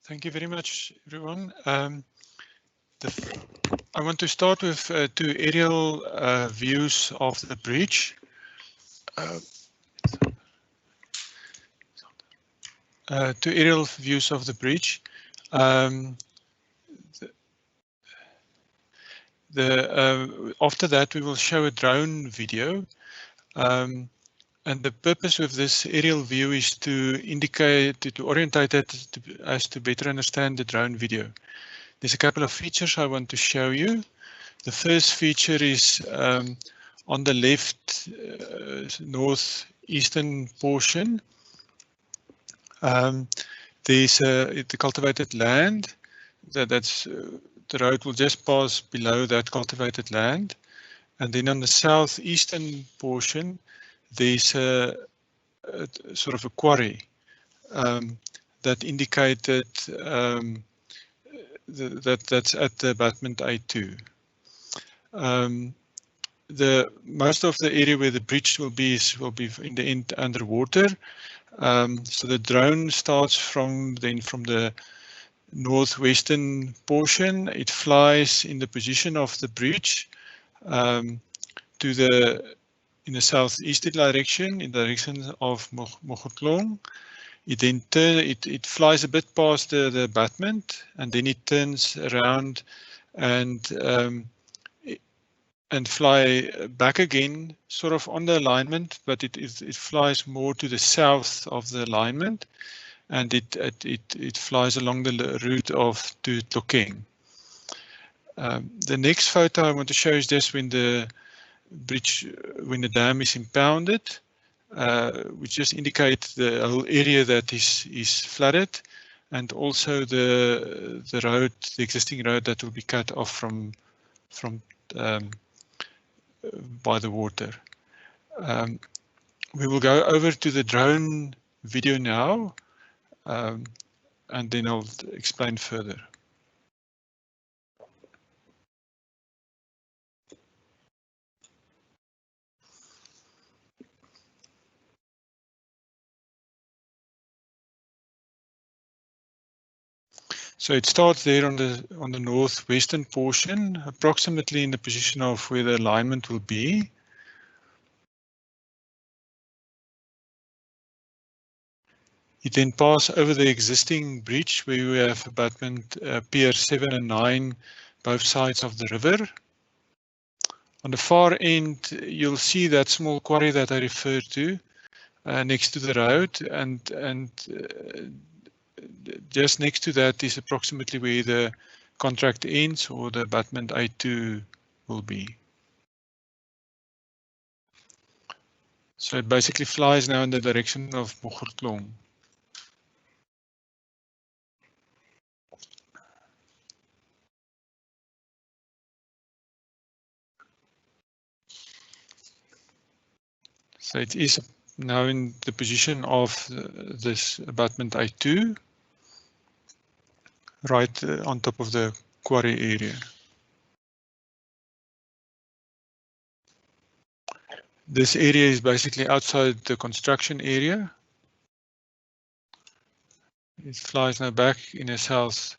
Thank you very much, everyone. I want to start with two aerial views of the bridge. Two aerial views of the bridge. After that, we will show a drone video. And the purpose of this aerial view is to indicate, to orientate it as to better understand the drone video. There's a couple of features I want to show you. The first feature is on the left northeastern portion. There's the cultivated land. That's the road will just pass below that cultivated land. And then on the southeastern portion, there's a sort of a quarry that indicated that's at the abutment A2. Most of the area where the bridge will be in the end underwater. So the drone starts from the northwestern portion. It flies in the position of the bridge in the southeastern direction, in the direction of Mogotlong. It then it flies a bit past the abutment, and then it turns around and fly back again, sort of on the alignment, but it flies more to the south of the alignment, and it flies along the route to Tlokeng. The next photo I want to show is just when the bridge, when the dam is impounded, which just indicates the whole area that is flooded, and also the road, the existing road that will be cut off from by the water. We will go over to the drone video now, and then I'll explain further. So it starts there on the northwestern portion, approximately in the position of where the alignment will be. It then passes over the existing bridge where we have abutment Pier 7 and 9, both sides of the river. On the far end, you'll see that small quarry that I referred to next to the road, and just next to that is approximately where the contract ends, or the abutment A2 will be. So it basically flies now in the direction of Mogotlong. So it is now in the position of this abutment A2, right on top of the quarry area. This area is basically outside the construction area. It flies now back in the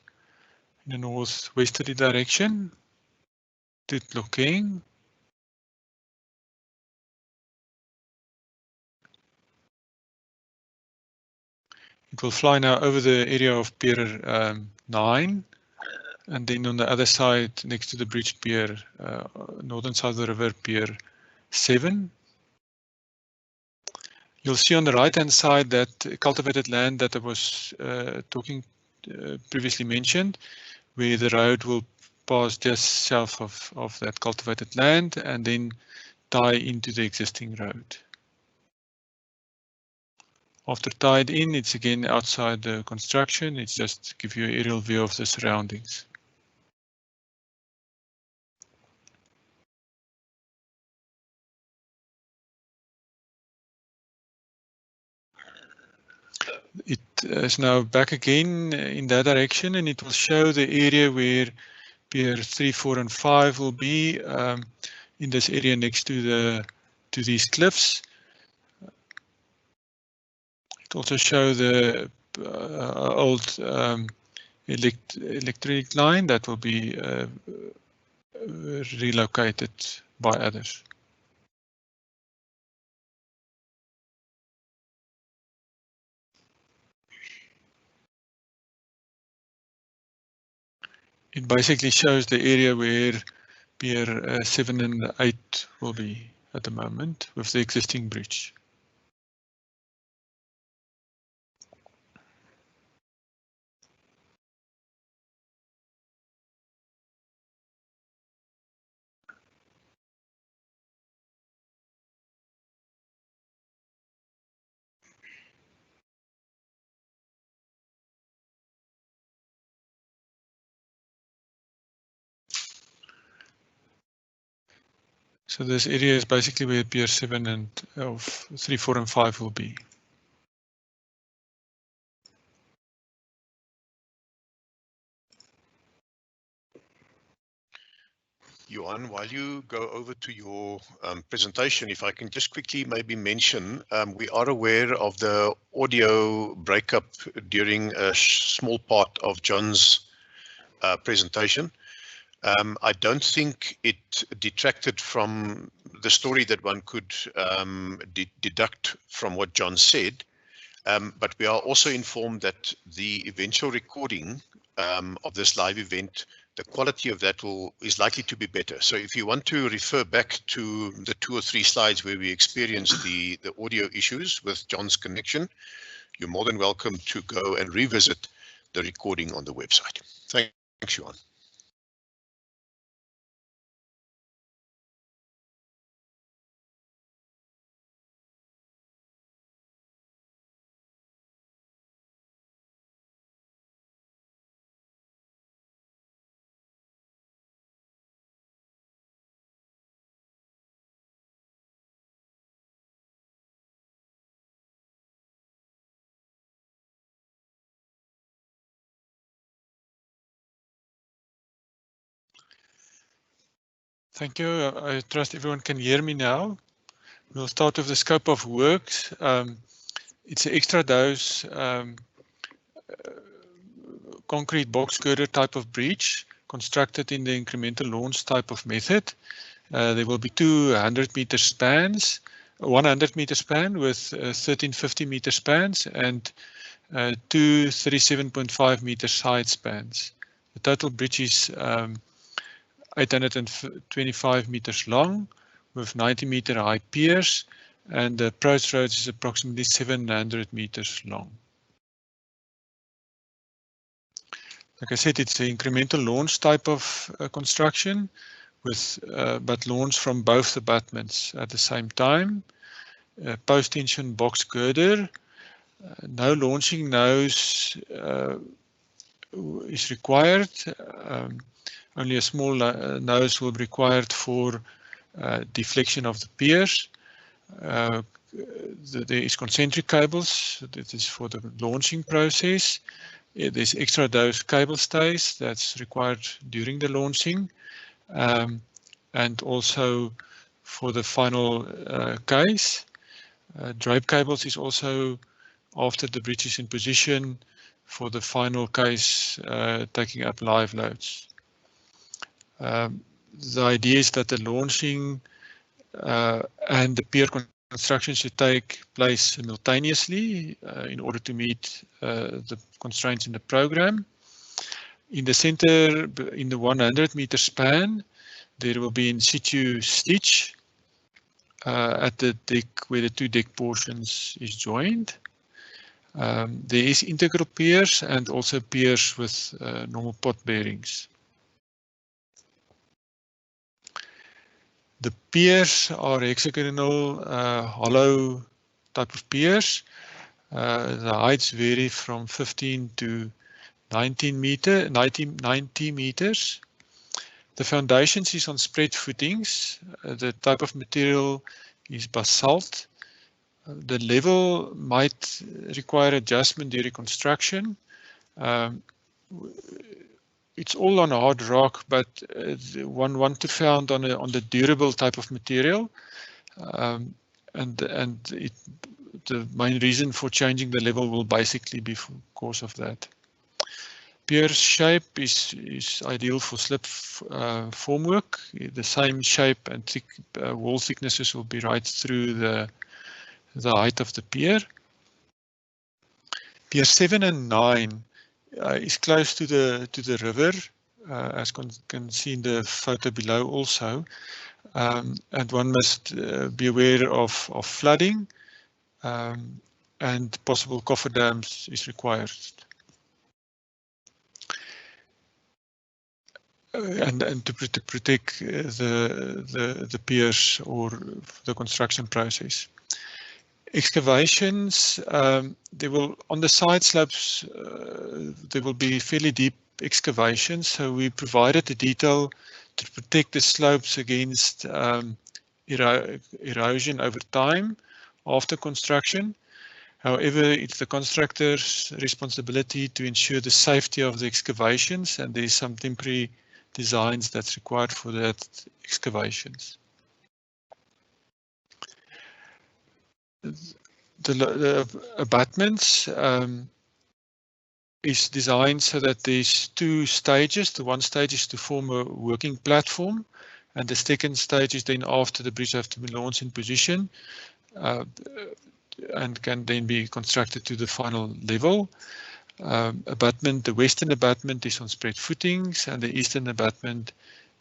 northwesterly direction to Tlokeng. It will fly now over the area of Pier 9, and then on the other side, next to the bridge pier, northern side of the river, Pier 7. You'll see on the right-hand side that cultivated land that I was previously mentioned, where the road will pass just south of that cultivated land and then tie into the existing road. After tied in, it's again outside the construction. It's just to give you an aerial view of the surroundings. It is now back again in that direction, and it will show the area where Pier 3, 4, and 5 will be in this area next to these cliffs. It also shows the old electric line that will be relocated by others. It basically shows the area where Pier 7 and 8 will be at the moment with the existing bridge. So this area is basically where Pier 7 and of 3, 4, and 5 will be. Johan, while you go over to your presentation, if I can just quickly maybe mention, we are aware of the audio breakup during a small part of John's presentation. I don't think it detracted from the story that one could deduct from what John said, but we are also informed that the eventual recording of this live event, the quality of that is likely to be better. So if you want to refer back to the 2 or 3 slides where we experienced the audio issues with John's connection, you're more than welcome to go and revisit the recording on the website. Thanks, Johan. Thank you. I trust everyone can hear me now. We'll start with the scope of works. It's an extra dose concrete box girder type of bridge constructed in the incremental launch type of method. There will be 2 100-meter spans, 100-meter span with 13 50-meter spans and 2 37.5-meter side spans. The total bridge is 825 meters long with 90-meter high piers, and the approach road is approximately 700 meters long. Like I said, it's an incremental launch type of construction, with but launch from both abutments at the same time. Post-tension box girder. No launching nose is required. Only a small nose will be required for deflection of the piers. There is concentric cables. That is for the launching process. There's extra dose cable stays that's required during the launching, and also for the final case. Drape cables is also after the bridge is in position for the final case, taking up live loads. The idea is that the launching and the pier construction should take place simultaneously in order to meet the constraints in the program. In the center, in the 100-meter span, there will be in situ stitch at the deck where the 2 deck portions is joined. There is integral piers and also piers with normal pot bearings. The piers are hexagonal hollow type of piers. The heights vary from 15 to 90 meters. The foundations is on spread footings. The type of material is basalt. The level might require adjustment during construction. It's all on hard rock, but one want to found on the durable type of material, and the main reason for changing the level will basically be because of that. Pier shape is ideal for slip formwork. The same shape and wall thicknesses will be right through the height of the pier. Pier 7 and 9 is close to the river, as can see in the photo below also, and one must be aware of flooding, and possible cofferdams is required. And to protect the piers or the construction process. Excavations, there will on the side slopes there will be fairly deep excavations. So we provided the detail to protect the slopes against erosion over time after construction. However, it's the constructor's responsibility to ensure the safety of the excavations, and there's some temporary designs that's required for that excavations. The abutments is designed so that there's two stages. The one stage is to form a working platform, and the second stage is then after the bridge have to be launched in position and can then be constructed to the final level. Abutment, the western abutment is on spread footings, and the eastern abutment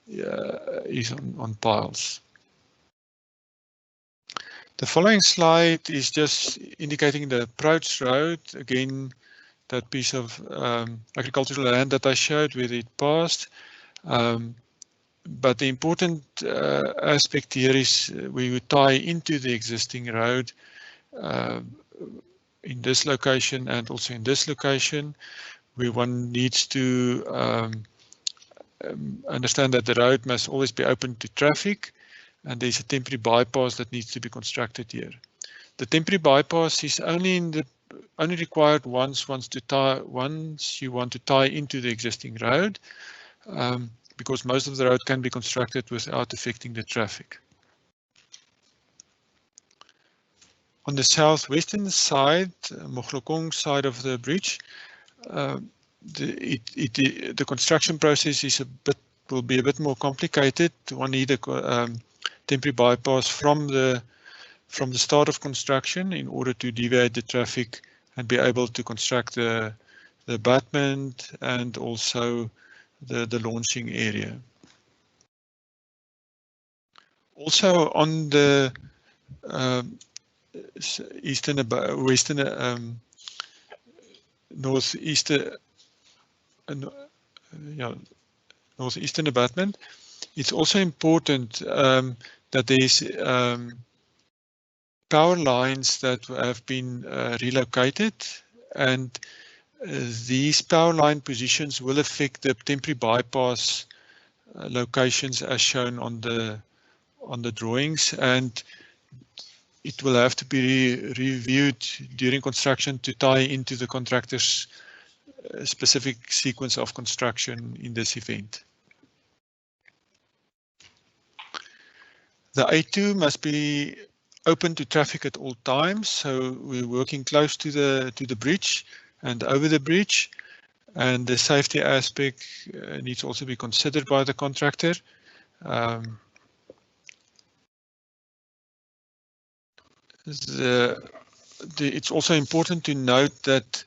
is on piles. The following slide is just indicating the approach road. Again, that piece of agricultural land that I showed where it passed. But the important aspect here is we would tie into the existing road in this location and also in this location, where one needs to understand that the road must always be open to traffic, and there's a temporary bypass that needs to be constructed here. The temporary bypass is only required once you want to tie into the existing road, because most of the road can be constructed without affecting the traffic. On the southwestern side, Moglokong side of the bridge, the construction process will be a bit more complicated. One need a temporary bypass from the start of construction in order to deviate the traffic and be able to construct the abutment and also the launching area. Also on the northeastern abutment, it's also important that there's power lines that have been relocated, and these power line positions will affect the temporary bypass locations as shown on the drawings, and it will have to be reviewed during construction to tie into the contractor's specific sequence of construction in this event. The A2 must be open to traffic at all times, so we're working close to the bridge and over the bridge, and the safety aspect needs also to be considered by the contractor. It's also important to note that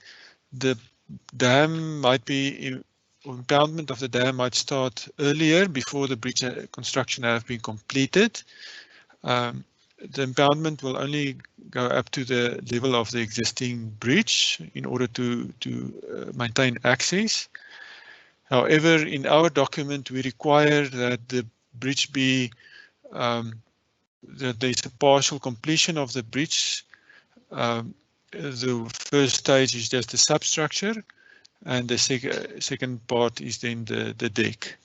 the dam might be, impoundment of the dam might start earlier before the bridge construction have been completed. The impoundment will only go up to the level of the existing bridge in order to maintain access. However, in our document, we require that the bridge be that there's a partial completion of the bridge. The first stage is just the substructure, and the second part is then the deck.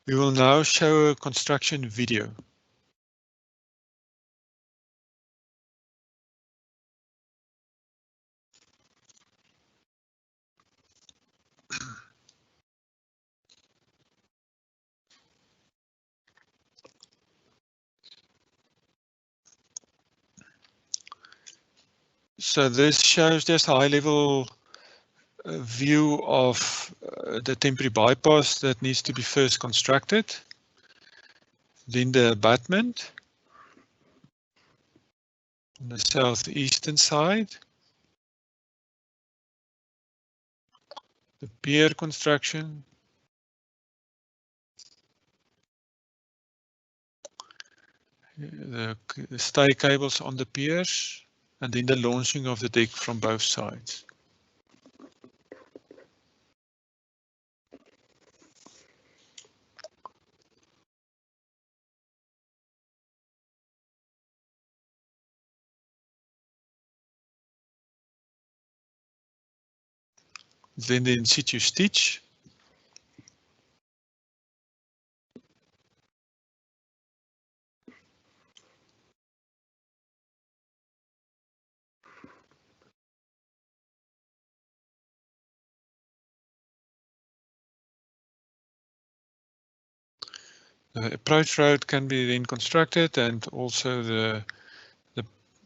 We will now show a construction video. So this shows just a high-level view of the temporary bypass that needs to be first constructed, then the abutment on the southeastern side, the pier construction, the stay cables on the piers, and then the launching of the deck from both sides. then the in situ stitch. The approach road can be then constructed, and also the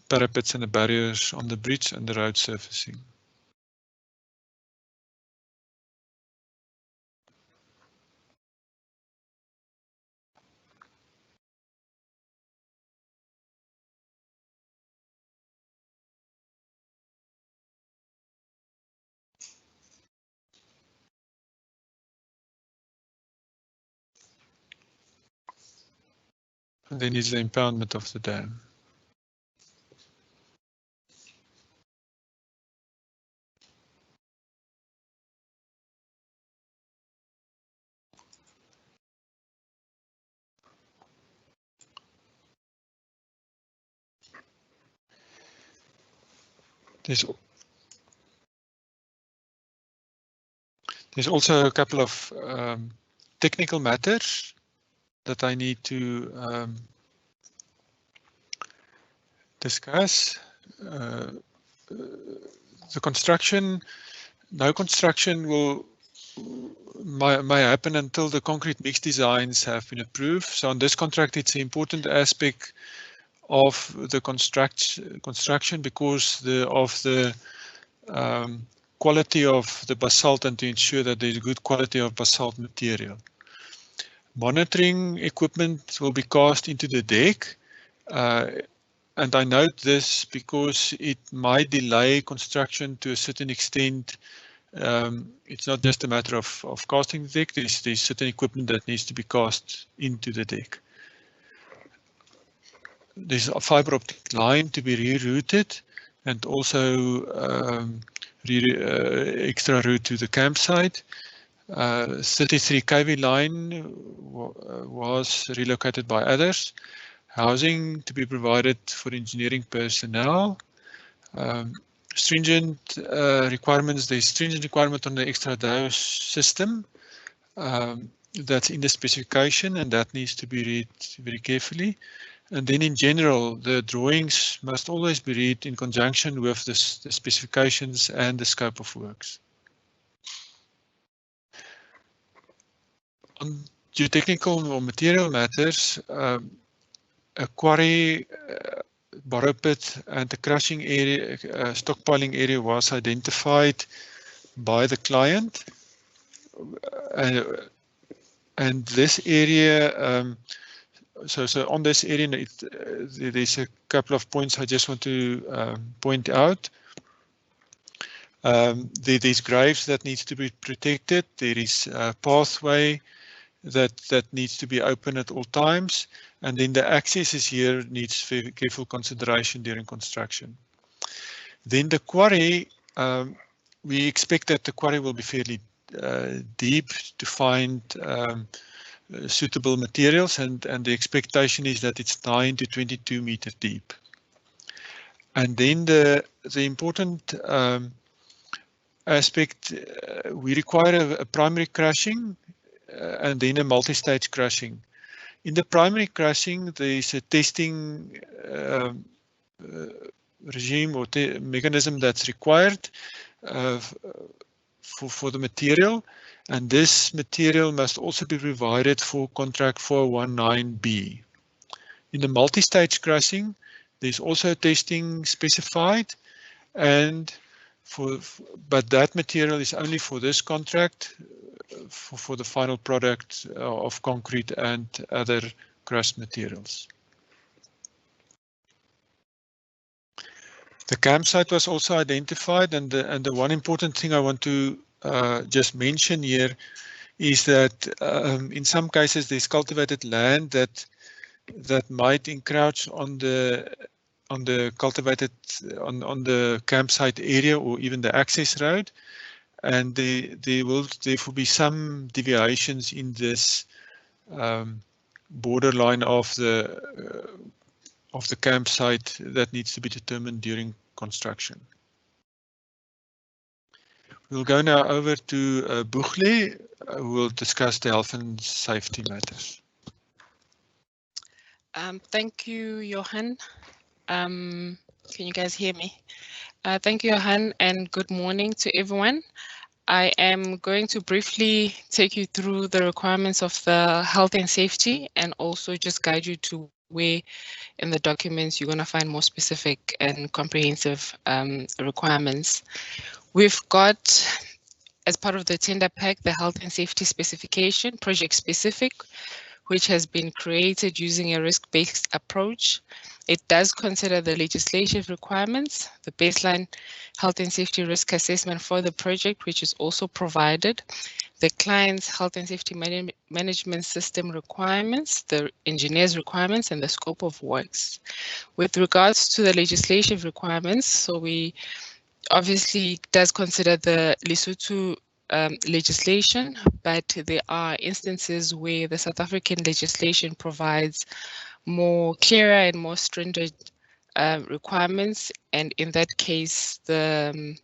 parapets and the barriers on the bridge and the road surfacing. And then is the impoundment of the dam. There's also a couple of technical matters that I need to discuss. The construction, no construction may happen until the concrete mix designs have been approved. So on this contract, it's an important aspect of the construction because of the quality of the basalt, and to ensure that there's good quality of basalt material. Monitoring equipment will be cast into the deck, and I note this because it might delay construction to a certain extent. It's not just a matter of casting the deck, there's certain equipment that needs to be cast into the deck. There's a fiber optic line to be rerouted, and also extra route to the campsite. 33 kV line was relocated by others. Housing to be provided for engineering personnel. Stringent requirements. There's stringent requirement on the extra dose system that's in the specification, and that needs to be read very carefully. And then in general, the drawings must always be read in conjunction with the specifications and the scope of works. On geotechnical or material matters, a quarry, borrow pit, and the crushing area, stockpiling area was identified by the client. And this area, so on this area, there's a couple of points I just want to point out. There's graves that needs to be protected. There is a pathway that needs to be open at all times. And then the accesses here needs very careful consideration during construction. Then the quarry, we expect that the quarry will be fairly deep to find suitable materials, and the expectation is that it's 9 to 22 meter deep. And then the important aspect, we require a primary crushing and then a multi-stage crushing. In the primary crushing, there is a testing regime or mechanism that's required for the material, and this material must also be provided for contract 419B. In the multi-stage crushing, there's also testing specified, and but that material is only for this contract, for the final product of concrete and other crushed materials. The campsite was also identified, and the one important thing I want to just mention here is that in some cases there's cultivated land that might encroach on the campsite area or even the access road, and there will therefore be some deviations in this borderline of the campsite that needs to be determined during construction. We'll go now over to Boegle, who will discuss the health and safety matters. Thank you, Johan. Can you guys hear me? Thank you, Johan, and good morning to everyone. I am going to briefly take you through the requirements of the health and safety and also just guide you to where in the documents you're going to find more specific and comprehensive requirements. We've got, as part of the tender pack, the health and safety specification, project specific, which has been created using a risk-based approach. It does consider the legislative requirements, the baseline health and safety risk assessment for the project, which is also provided, the client's health and safety management system requirements, the engineer's requirements, and the scope of works. With regards to the legislative requirements, so we obviously does consider the Lesotho legislation, but there are instances where the South African legislation provides more clearer and more stringent requirements, and in that case the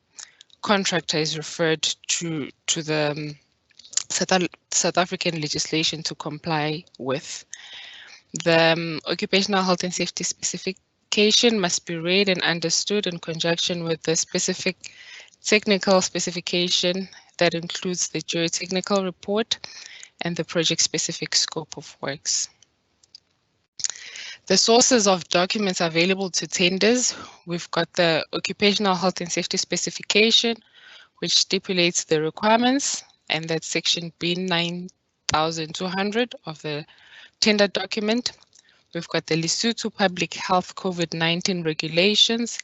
contractor is referred to the South African legislation to comply with. The occupational health and safety specification must be read and understood in conjunction with the specific technical specification that includes the geotechnical report and the project-specific scope of works. The sources of documents available to tenders, we've got the occupational health and safety specification, which stipulates the requirements, and that's section B9200 of the tender document. We've got the Lesotho Public Health COVID-19 regulations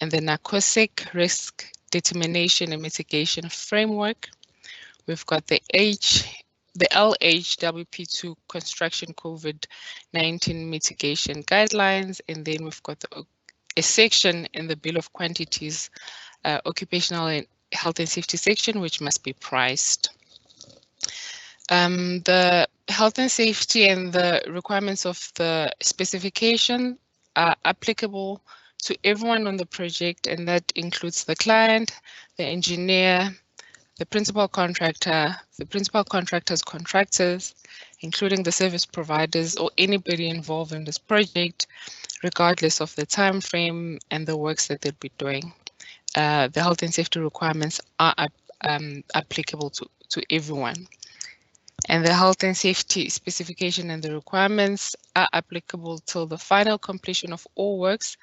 and the NACOSEC risk determination and mitigation framework. We've got the LHWP2 construction COVID-19 mitigation guidelines, and then we've got a section in the bill of quantities, occupational and health and safety section, which must be priced. The health and safety and the requirements of the specification are applicable to everyone on the project, and that includes the client, the engineer, the principal contractor, the principal contractor's contractors, including the service providers or anybody involved in this project, regardless of the time frame and the works that they'll be doing. The health and safety requirements are applicable to everyone. And the health and safety specification and the requirements are applicable till the final completion of all works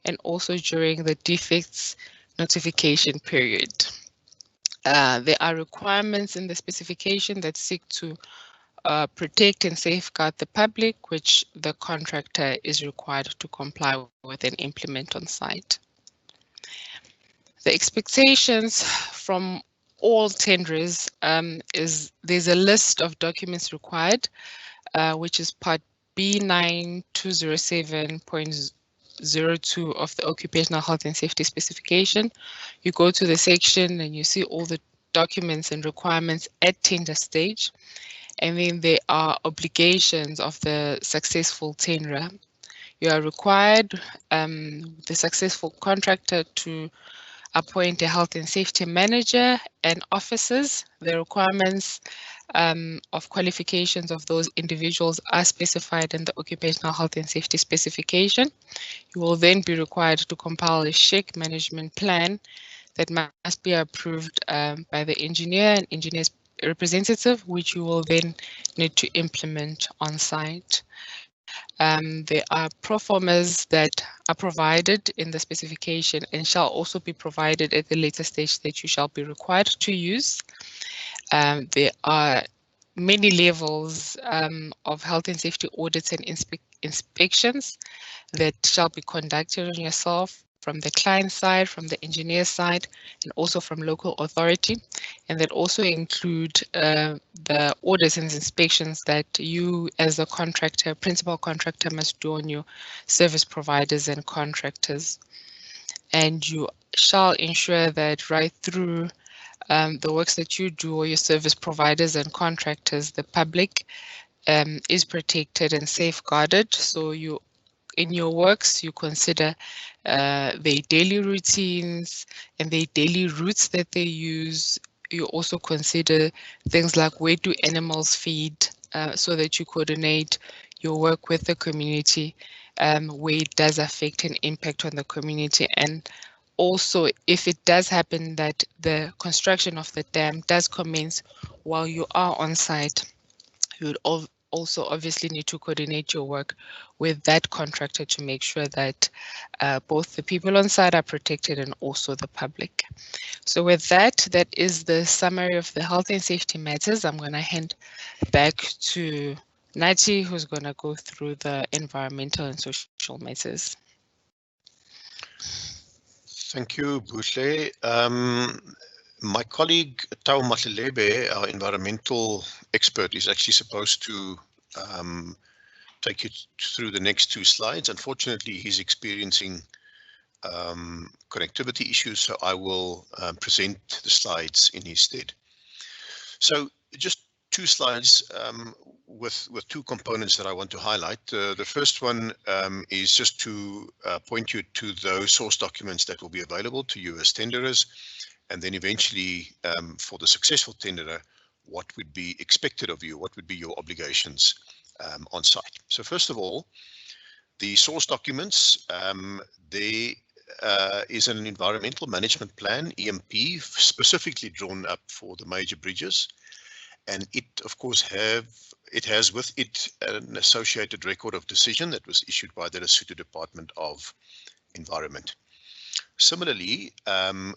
and also during the defects notification period. There are requirements in the specification that seek to protect and safeguard the public, which the contractor is required to comply with and implement on site. The expectations from all tenderers is there's a list of documents required, which is part B9207.02 of the Occupational Health and Safety Specification. You go to the section and you see all the documents and requirements at tender stage, and then there are obligations of the successful tenderer. You are required, the successful contractor, to appoint a health and safety manager and officers. The requirements of qualifications of those individuals are specified in the Occupational Health and Safety Specification. You will then be required to compile a SHEQ management plan that must be approved by the engineer and engineer's representative, which you will then need to implement on site. There are proformas that are provided in the specification and shall also be provided at the later stage that you shall be required to use. There are many levels of health and safety audits and inspections that shall be conducted on yourself from the client side, from the engineer side, and also from local authority, and that also include the audits and inspections that you as a contractor, principal contractor, must do on your service providers and contractors. And you shall ensure that right through the works that you do, or your service providers and contractors, the public is protected and safeguarded. So you in your works, you consider their daily routines and their daily routes that they use. You also consider things like where do animals feed, so that you coordinate your work with the community, where it does affect and impact on the community. And also, if it does happen that the construction of the dam does commence while you are on site, you would also obviously need to coordinate your work with that contractor to make sure that both the people on site are protected and also the public. So with that, that is the summary of the health and safety matters. I'm going to hand back to Nati, who's going to go through the environmental and social matters. Thank you, Buhle. My colleague Tau Matlelebe, our environmental expert, is actually supposed to take you through the next two slides. Unfortunately, he's experiencing connectivity issues, so I will present the slides in his stead. So just two slides with two components that I want to highlight. The first one is just to point you to those source documents that will be available to you as tenderers, and then eventually for the successful tenderer, what would be expected of you, what would be your obligations on site. So first of all, the source documents, there is an environmental management plan, EMP, specifically drawn up for the major bridges. And it, of course, has with it an associated record of decision that was issued by the Lesotho Department of Environment. Similarly,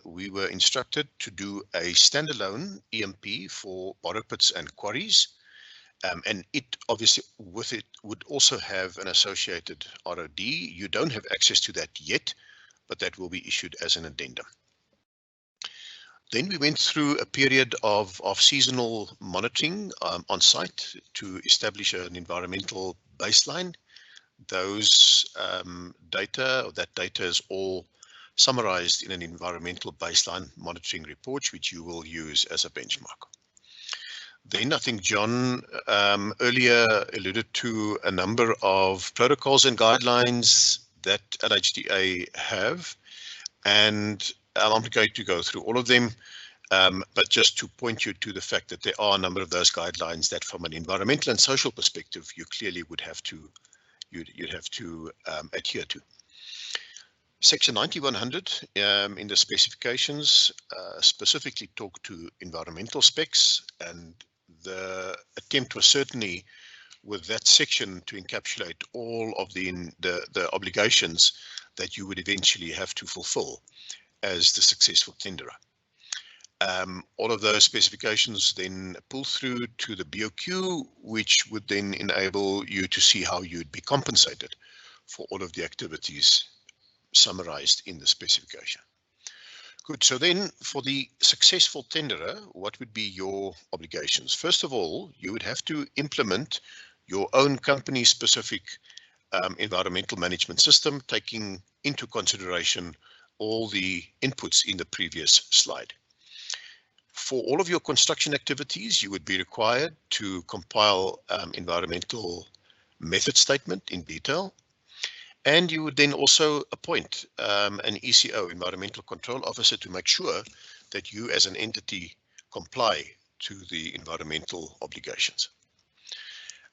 we were instructed to do a standalone EMP for borrow pits and quarries. And it obviously with it would also have an associated ROD. You don't have access to that yet, but that will be issued as an addendum. Then we went through a period of seasonal monitoring on site to establish an environmental baseline. Those that data is all summarized in an environmental baseline monitoring report, which you will use as a benchmark. Then I think John earlier alluded to a number of protocols and guidelines that LHDA have, and I'm not going to go through all of them, but just to point you to the fact that there are a number of those guidelines that from an environmental and social perspective, you clearly would have to, you'd have to adhere to. Section 9100 in the specifications specifically talk to environmental specs, and the attempt was certainly with that section to encapsulate all of the obligations that you would eventually have to fulfill as the successful tenderer. All of those specifications then pull through to the BOQ, which would then enable you to see how you'd be compensated for all of the activities summarized in the specification. Good, so then for the successful tenderer, what would be your obligations? First of all, you would have to implement your own company specific environmental management system, taking into consideration all the inputs in the previous slide. For all of your construction activities, you would be required to compile environmental method statement in detail. And you would then also appoint an ECO, Environmental Control Officer, to make sure that you as an entity comply to the environmental obligations.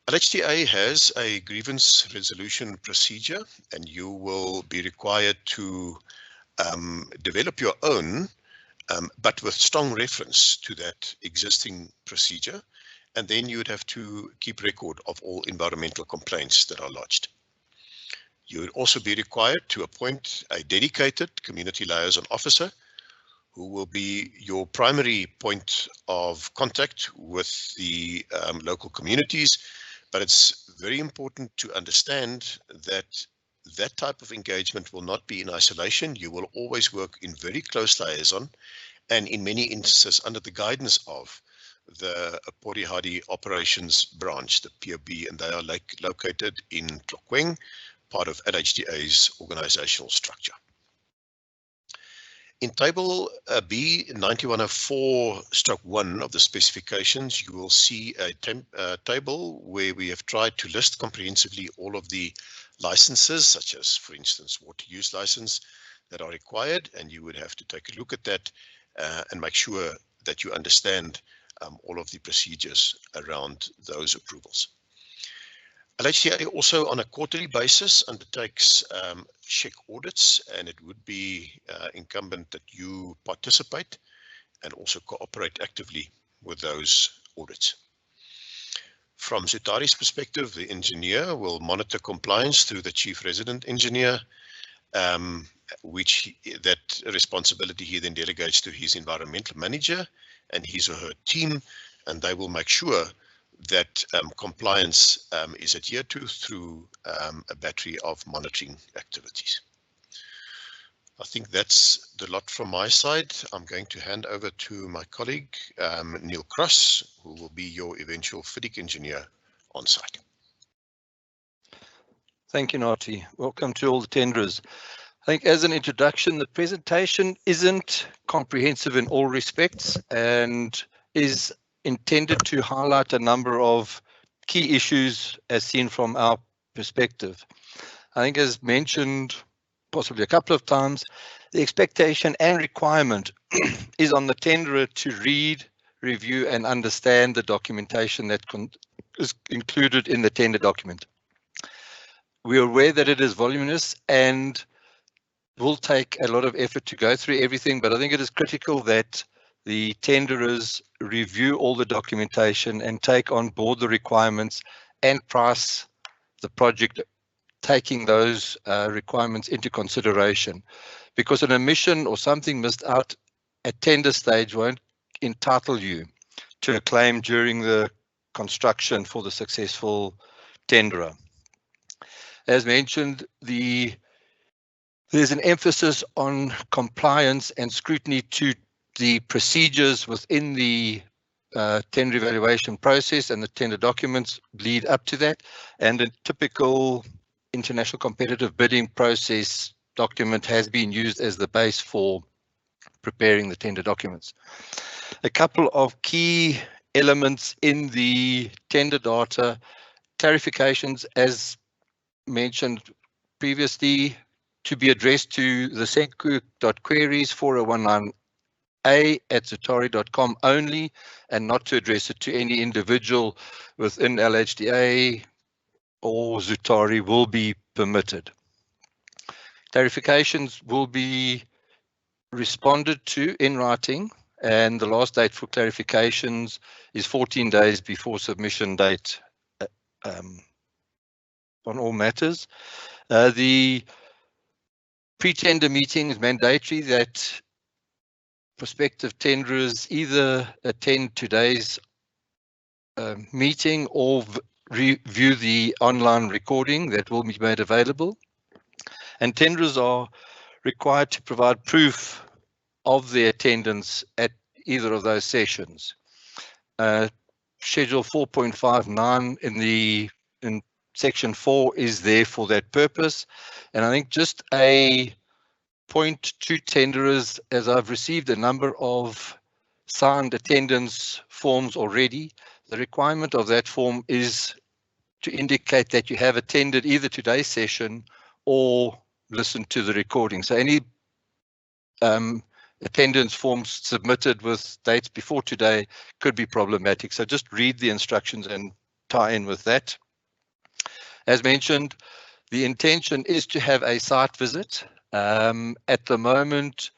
LHDA has a grievance resolution procedure, and you will be required to develop your own, but with strong reference to that existing procedure. And then you would have to keep record of all environmental complaints that are lodged. You would also be required to appoint a dedicated community liaison officer who will be your primary point of contact with the local communities. But it's very important to understand that that type of engagement will not be in isolation. You will always work in very close liaison, and in many instances under the guidance of the Porihadi Operations Branch, the POB, and they are located in Tlokweng, part of LHDA's organizational structure. In table B 9104/1 of the specifications, you will see a table where we have tried to list comprehensively all of the licenses, such as, for instance, water use license, that are required, and you would have to take a look at that and make sure that you understand all of the procedures around those approvals. LHDA also on a quarterly basis undertakes SHEQ audits, and it would be incumbent that you participate and also cooperate actively with those audits. From Zutari's perspective, the engineer will monitor compliance through the chief resident engineer, that responsibility he then delegates to his environmental manager and his or her team, and they will make sure that compliance is adhered to through a battery of monitoring activities. I think that's the lot from my side. I'm going to hand over to my colleague, Neil Cross, who will be your eventual FIDIC engineer on site. Thank you, Nati. Welcome to all the tenderers. I think as an introduction, the presentation isn't comprehensive in all respects and is intended to highlight a number of key issues as seen from our perspective. I think as mentioned possibly a couple of times, the expectation and requirement is on the tenderer to read, review and understand the documentation that is included in the tender document. We are aware that it is voluminous and will take a lot of effort to go through everything, but I think it is critical that the tenderers review all the documentation and take on board the requirements and price the project taking those requirements into consideration, because an omission or something missed out at tender stage won't entitle you to a claim during the construction for the successful tenderer. As mentioned, there's an emphasis on compliance and scrutiny to the procedures within the tender evaluation process, and the tender documents lead up to that, and a typical international competitive bidding process document has been used as the base for preparing the tender documents. A couple of key elements in the tender data, clarifications as mentioned previously, to be addressed to the Senqu.queries 4019A@zutari.com only, and not to address it to any individual within LHDA or Zutari will be permitted. Clarifications will be responded to in writing, and the last date for clarifications is 14 days before submission date on all matters. The pre-tender meeting is mandatory that prospective tenderers either attend today's meeting or review the online recording that will be made available. And tenderers are required to provide proof of their attendance at either of those sessions. Schedule 4.59 in section 4 is there for that purpose. And I think just a point to tenderers, as I've received a number of signed attendance forms already, the requirement of that form is to indicate that you have attended either today's session or listened to the recording. So any attendance forms submitted with dates before today could be problematic. So just read the instructions and tie in with that. As mentioned, the intention is to have a site visit. At the moment,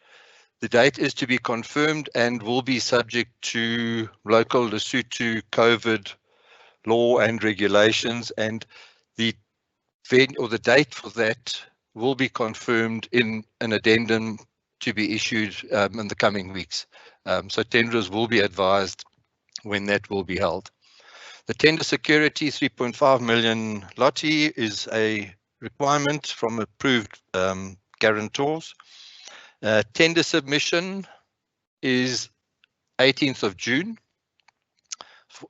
the date is to be confirmed and will be subject to local Lesotho COVID law and regulations, and the date for that will be confirmed in an addendum to be issued in the coming weeks. So tenderers will be advised when that will be held. The tender security 3.5 million Lottie is a requirement from approved guarantors. Tender submission is 18th of June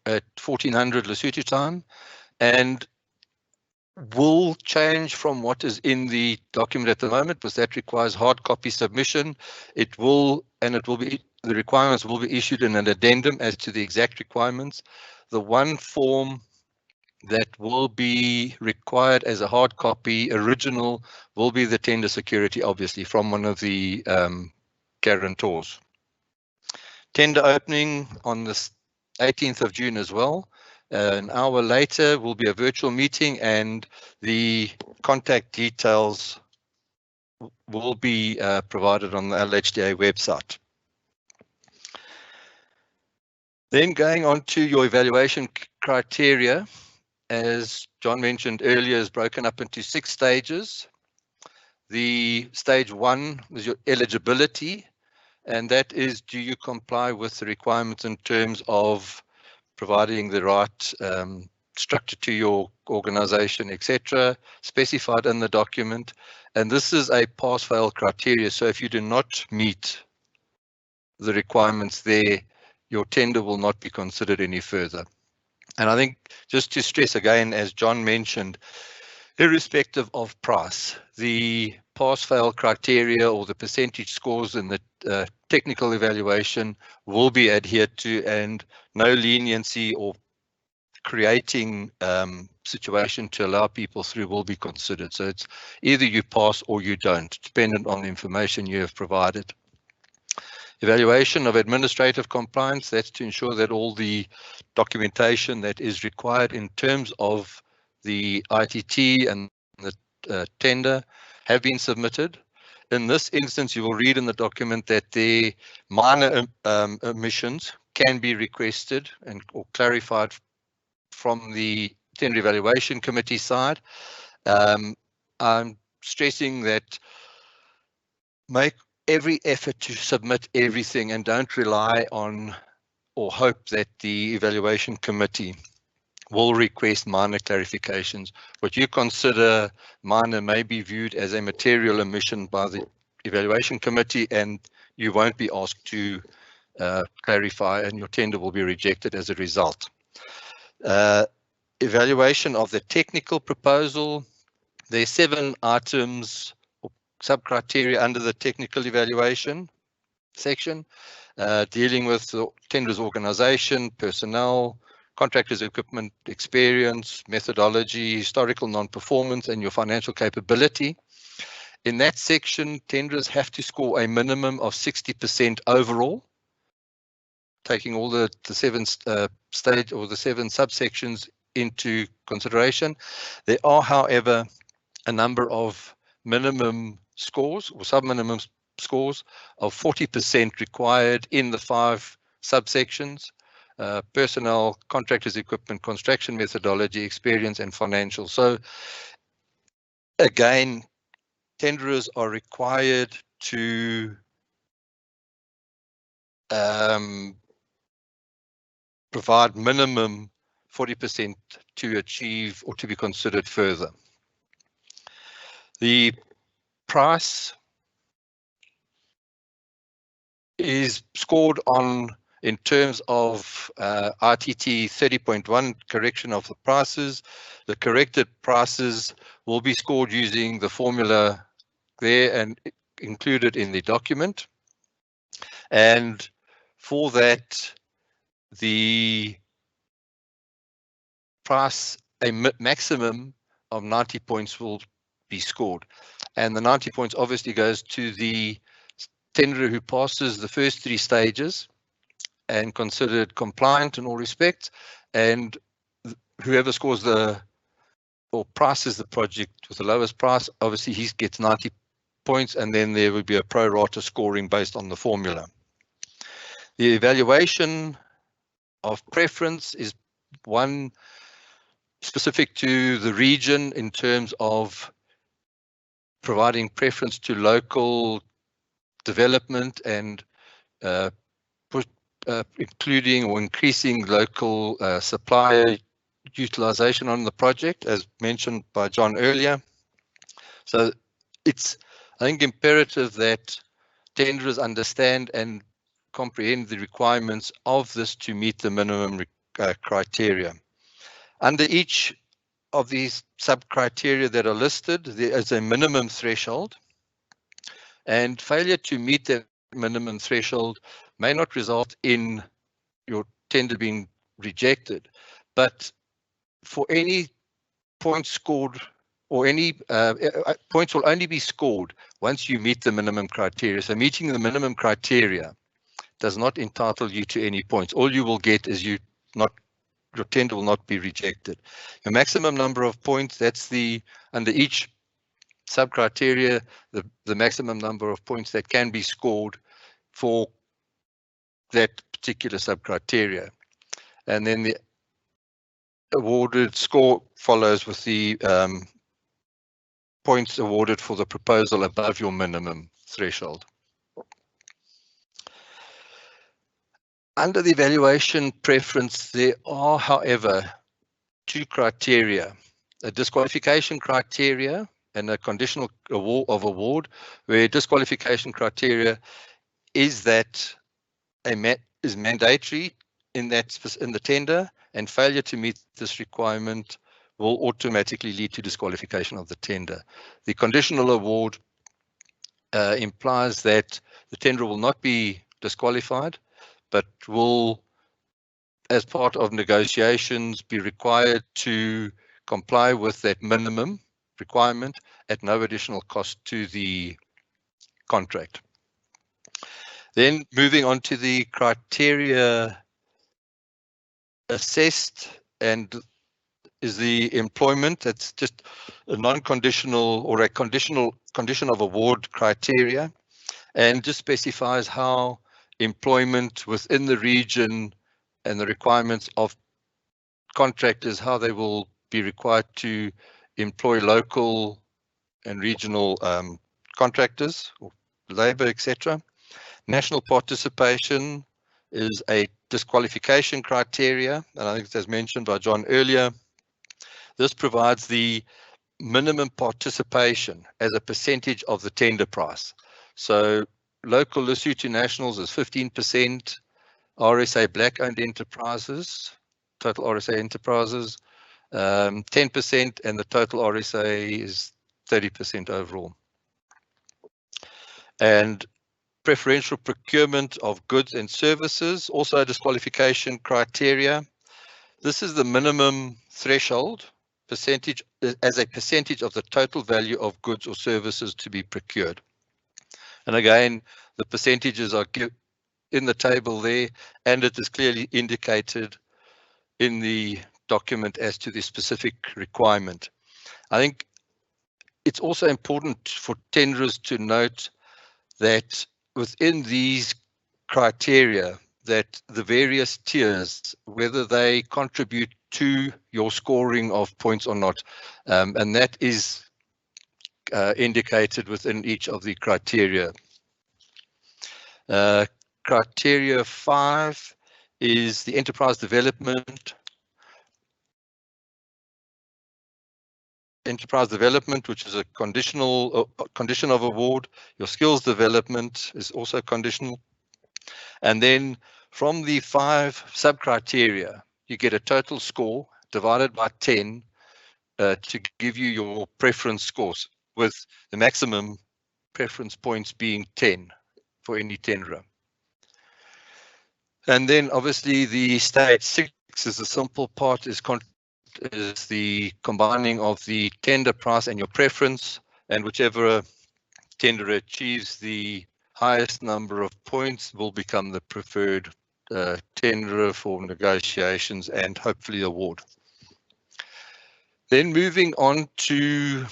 at 1400 Lesotho time, and will change from what is in the document at the moment, because that requires hard copy submission. The requirements will be issued in an addendum as to the exact requirements. The one form that will be required as a hard copy. Original will be the tender security, obviously, from one of the guarantors. Tender opening on the 18th of June as well. An hour later will be a virtual meeting, and the contact details will be provided on the LHDA website. Then going on to your evaluation criteria, as John mentioned earlier, is broken up into 6 stages. The stage 1 is your eligibility, and that is, do you comply with the requirements in terms of providing the right structure to your organization, etc., specified in the document. And this is a pass-fail criteria. So if you do not meet the requirements there, your tender will not be considered any further. And I think just to stress again, as John mentioned, irrespective of price, the pass-fail criteria or the percentage scores in the technical evaluation will be adhered to, and no leniency or creating situation to allow people through will be considered. So it's either you pass or you don't, dependent on the information you have provided. Evaluation of administrative compliance, that's to ensure that all the documentation that is required in terms of the ITT and the tender have been submitted. In this instance, you will read in the document that the minor omissions can be requested and or clarified from the tender evaluation committee side. I'm stressing that make every effort to submit everything and don't rely on or hope that the evaluation committee will request minor clarifications. What you consider minor may be viewed as a material omission by the evaluation committee, and you won't be asked to clarify, and your tender will be rejected as a result. Evaluation of the technical proposal. There are 7 items or sub-criteria under the technical evaluation section, dealing with the tender's organization, personnel, contractors' equipment, experience, methodology, historical non-performance, and your financial capability. In that section, tenderers have to score a minimum of 60% overall, taking all the 7 stage or the 7 subsections into consideration. There are, however, a number of minimum scores or sub-minimum scores of 40% required in the 5 subsections: personnel, contractors' equipment, construction methodology, experience, and financial. So again, tenderers are required to provide minimum 40% to achieve or to be considered further. The price is scored on in terms of RTT 30.1 correction of the prices. The corrected prices will be scored using the formula there and included in the document. And for that, the price, a maximum of 90 points will be scored. And the 90 points obviously goes to the tenderer who passes the first 3 stages and considered compliant in all respects, and whoever scores or prices the project with the lowest price, obviously he gets 90 points, and then there would be a pro rata scoring based on the formula. The evaluation of preference is one specific to the region in terms of providing preference to local development and including or increasing local supplier utilization on the project, as mentioned by John earlier. So it's, I think, imperative that tenderers understand and comprehend the requirements of this to meet the minimum criteria. Under each of these sub-criteria that are listed, there is a minimum threshold, and failure to meet that minimum threshold may not result in your tender being rejected, but for any points scored, or any points will only be scored once you meet the minimum criteria. So meeting the minimum criteria does not entitle you to any points. All you will get is your tender will not be rejected. The maximum number of points, that's under each sub-criteria, the maximum number of points that can be scored for that particular sub-criteria. And then the awarded score follows with the points awarded for the proposal above your minimum threshold. Under the evaluation preference, there are, however, two criteria: a disqualification criteria and a conditional award, where disqualification criteria is that is mandatory in the tender, and failure to meet this requirement will automatically lead to disqualification of the tender. The conditional award implies that the tender will not be disqualified, but will, as part of negotiations, be required to comply with that minimum requirement at no additional cost to the contract. Then moving on to the criteria assessed, and is the employment. That's just a non-conditional or a condition of award criteria, and just specifies how employment within the region and the requirements of contractors, how they will be required to employ local and regional contractors, or labor, etc. National participation is a disqualification criteria, and I think as mentioned by John earlier, this provides the minimum participation as a percentage of the tender price. So local Lesotho nationals is 15%, RSA black-owned enterprises, total RSA enterprises, 10%, and the total RSA is 30% overall. And preferential procurement of goods and services, also a disqualification criteria. This is the minimum threshold percentage as a percentage of the total value of goods or services to be procured. And again, the percentages are in the table there, and it is clearly indicated in the document as to the specific requirement. I think it's also important for tenderers to note that within these criteria, that the various tiers, whether they contribute to your scoring of points or not, and that is indicated within each of the criteria. Criteria 5 is the enterprise development. Enterprise development, which is a condition of award. Your skills development is also conditional. And then from the 5 sub-criteria, you get a total score divided by 10 to give you your preference scores, with the maximum preference points being 10 for any tenderer. And then obviously the stage 6 is the simple part, is the combining of the tender price and your preference, and whichever tenderer achieves the highest number of points will become the preferred tenderer for negotiations and hopefully award. Then moving on to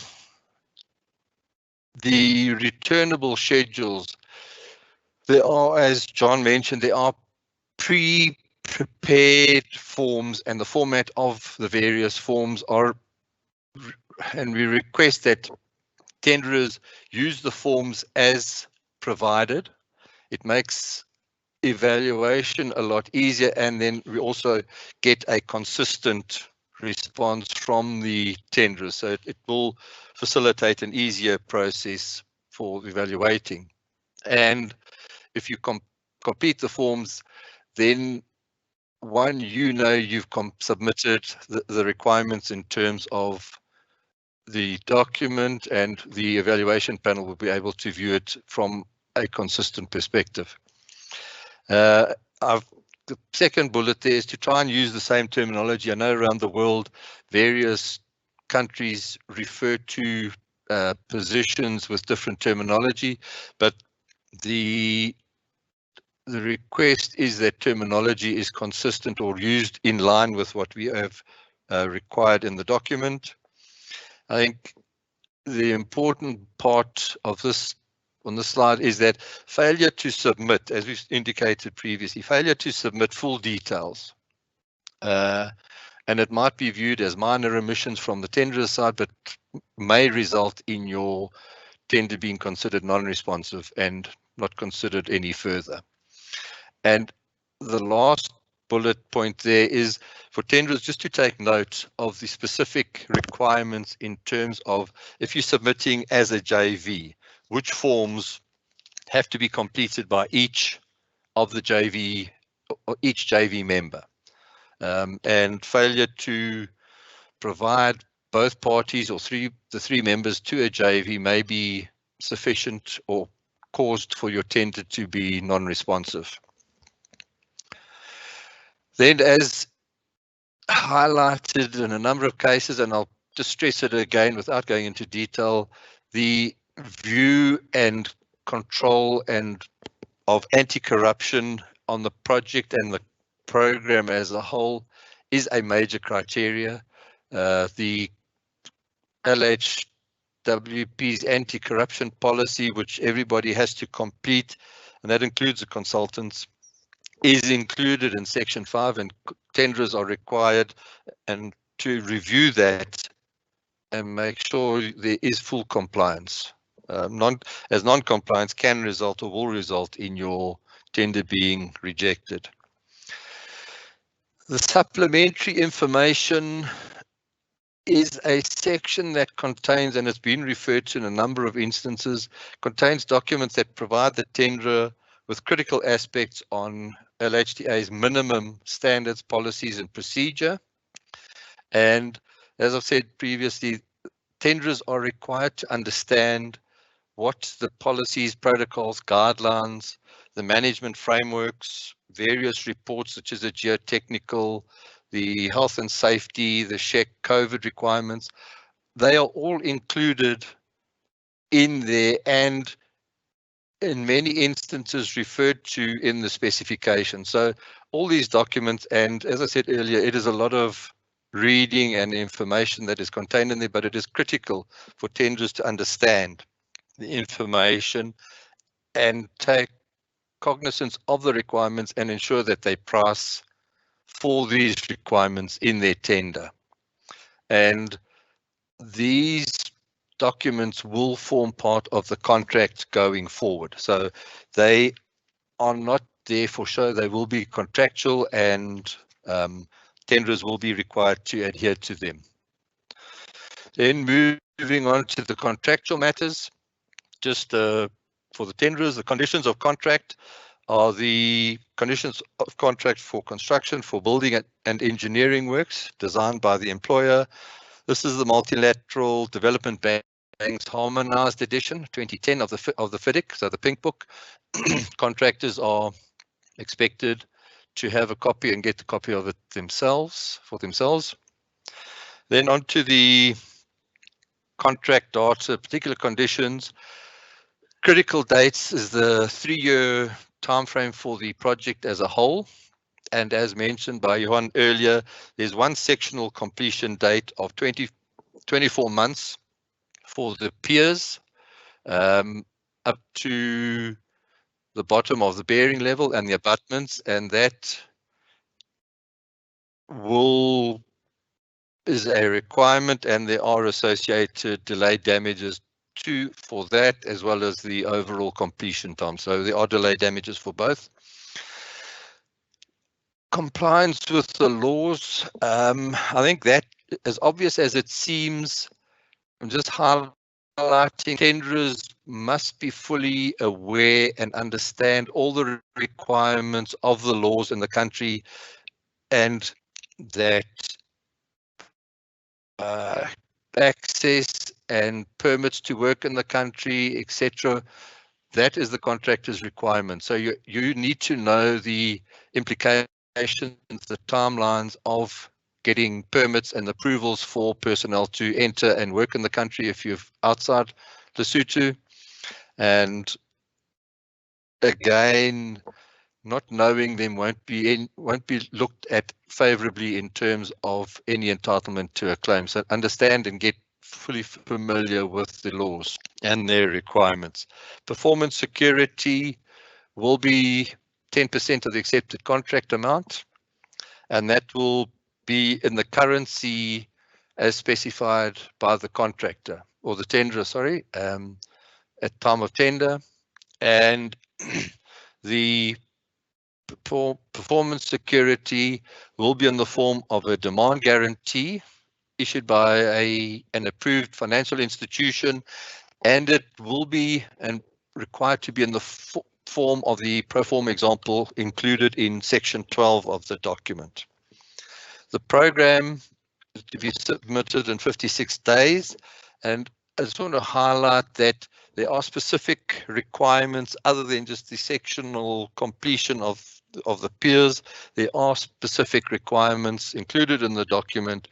the returnable schedules. There are, as John mentioned, there are pre-prepared forms, and the format of the various forms are, and we request that tenderers use the forms as provided. It makes evaluation a lot easier, and then we also get a consistent response from the tenderers, so it will facilitate an easier process for evaluating. And if you complete the forms, then you've submitted the requirements in terms of the document, and the evaluation panel will be able to view it from a consistent perspective. I've the second bullet there is to try and use the same terminology. I know around the world, various countries refer to positions with different terminology, but the request is that terminology is consistent or used in line with what we have required in the document. I think the important part of this on this slide is that failure to submit, as we've indicated previously, failure to submit full details. And it might be viewed as minor omissions from the tenderer side, but may result in your tender being considered non-responsive and not considered any further. And the last bullet point there is for tenderers just to take note of the specific requirements in terms of if you're submitting as a JV, which forms have to be completed by each of the JV or each JV member. And failure to provide both parties or the three members to a JV may be sufficient or caused for your tender to be non-responsive. Then, as highlighted in a number of cases, and I'll just stress it again without going into detail, the view and control and of anti-corruption on the project and the program as a whole is a major criteria. The LHWP's anti-corruption policy, which everybody has to complete, and that includes the consultants, is included in Section 5, and tenderers are required and to review that and make sure there is full compliance. As non-compliance can result or will result in your tender being rejected. The supplementary information is a section that contains, and it's been referred to in a number of instances, contains documents that provide the tenderer with critical aspects on LHDA's minimum standards, policies and procedure. And as I've said previously, tenderers are required to understand what the policies, protocols, guidelines, the management frameworks, various reports such as the geotechnical, the health and safety, the SHEQ COVID requirements, they are all included in there and in many instances referred to in the specification. So all these documents, and as I said earlier, it is a lot of reading and information that is contained in there, but it is critical for tenderers to understand the information and take cognizance of the requirements and ensure that they price for these requirements in their tender. And these documents will form part of the contract going forward. So they are not there for show, they will be contractual, and tenderers will be required to adhere to them. Then moving on to the contractual matters, just for the tenderers, the conditions of contract are the conditions of contract for construction, for building and engineering works designed by the employer. This is the Multilateral Development Bank's Harmonized Edition 2010 of the FIDIC, so the Pink Book. Contractors are expected to have a copy and get a copy of it themselves, for themselves. Then on to the contract data, particular conditions. Critical dates is the 3-year timeframe for the project as a whole. And as mentioned by Johan earlier, there's one sectional completion date of 24 months for the piers up to the bottom of the bearing level and the abutments, and that is a requirement, and there are associated delay damages for that, as well as the overall completion time. So there are delay damages for both. Compliance with the laws, I think that, as obvious as it seems, I'm just highlighting tenderers must be fully aware and understand all the requirements of the laws in the country, and that access and permits to work in the country, etc. That is the contractor's requirement. So you need to know the implications the timelines of getting permits and approvals for personnel to enter and work in the country if you're outside Lesotho. And again, not knowing them won't be looked at favorably in terms of any entitlement to a claim. So understand and get fully familiar with the laws and their requirements. Performance security will be 10% of the accepted contract amount, and that will be in the currency as specified by the contractor or the tenderer, sorry, at time of tender. And the performance security will be in the form of a demand guarantee issued by an approved financial institution, and it will be required to be in the form of the pro forma example included in section 12 of the document. The program is to be submitted in 56 days, and I just want to highlight that there are specific requirements other than just the sectional completion of the peers. There are specific requirements included in the document.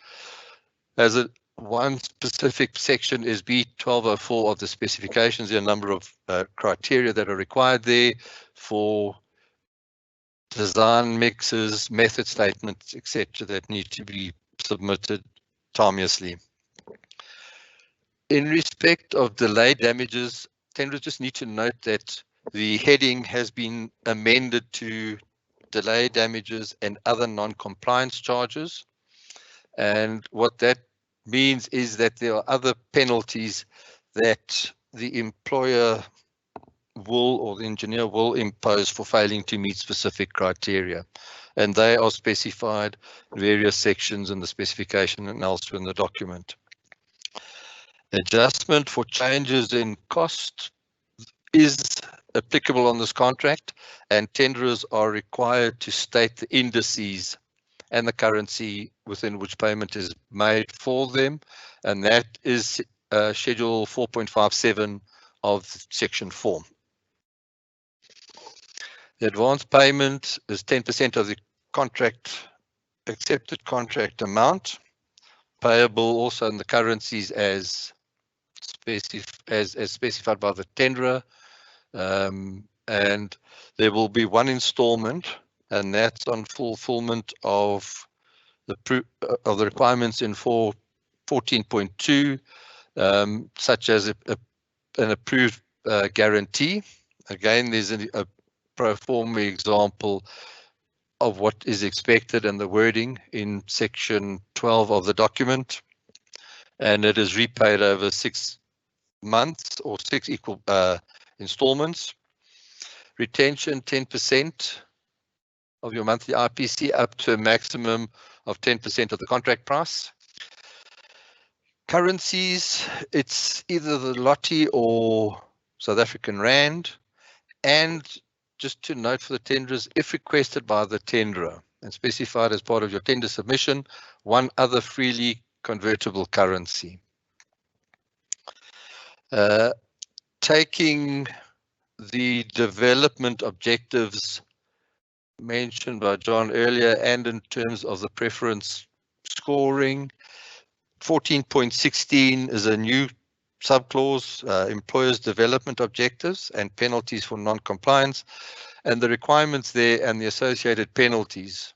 As one specific section is B1204 of the specifications, there are a number of criteria that are required there for design mixes, method statements, etc., that need to be submitted timeously. In respect of delay damages, tenderers just need to note that the heading has been amended to delay damages and other non-compliance charges. And what that means is that there are other penalties that the employer will, or the engineer will, impose for failing to meet specific criteria. And they are specified in various sections in the specification and elsewhere in the document. Adjustment for changes in cost is applicable on this contract, and tenderers are required to state the indices and the currency within which payment is made for them, and that is Schedule 4.57 of Section 4. The advance payment is 10% of the accepted contract amount, payable also in the currencies as specified by the tenderer, and there will be one installment, and that's on fulfillment of the requirements in 14.2, such as an approved guarantee. Again, there's a pro forma example of what is expected and the wording in section 12 of the document, and it is repaid over 6 months or 6 equal installments. Retention 10% of your monthly IPC up to a maximum of 10% of the contract price. Currencies, it's either the Lottie or South African Rand. And just to note for the tenderers, if requested by the tenderer and specified as part of your tender submission, one other freely convertible currency. Taking the development objectives mentioned by John earlier, and in terms of the preference scoring, 14.16 is a new subclause, employers' development objectives and penalties for non-compliance, and the requirements there and the associated penalties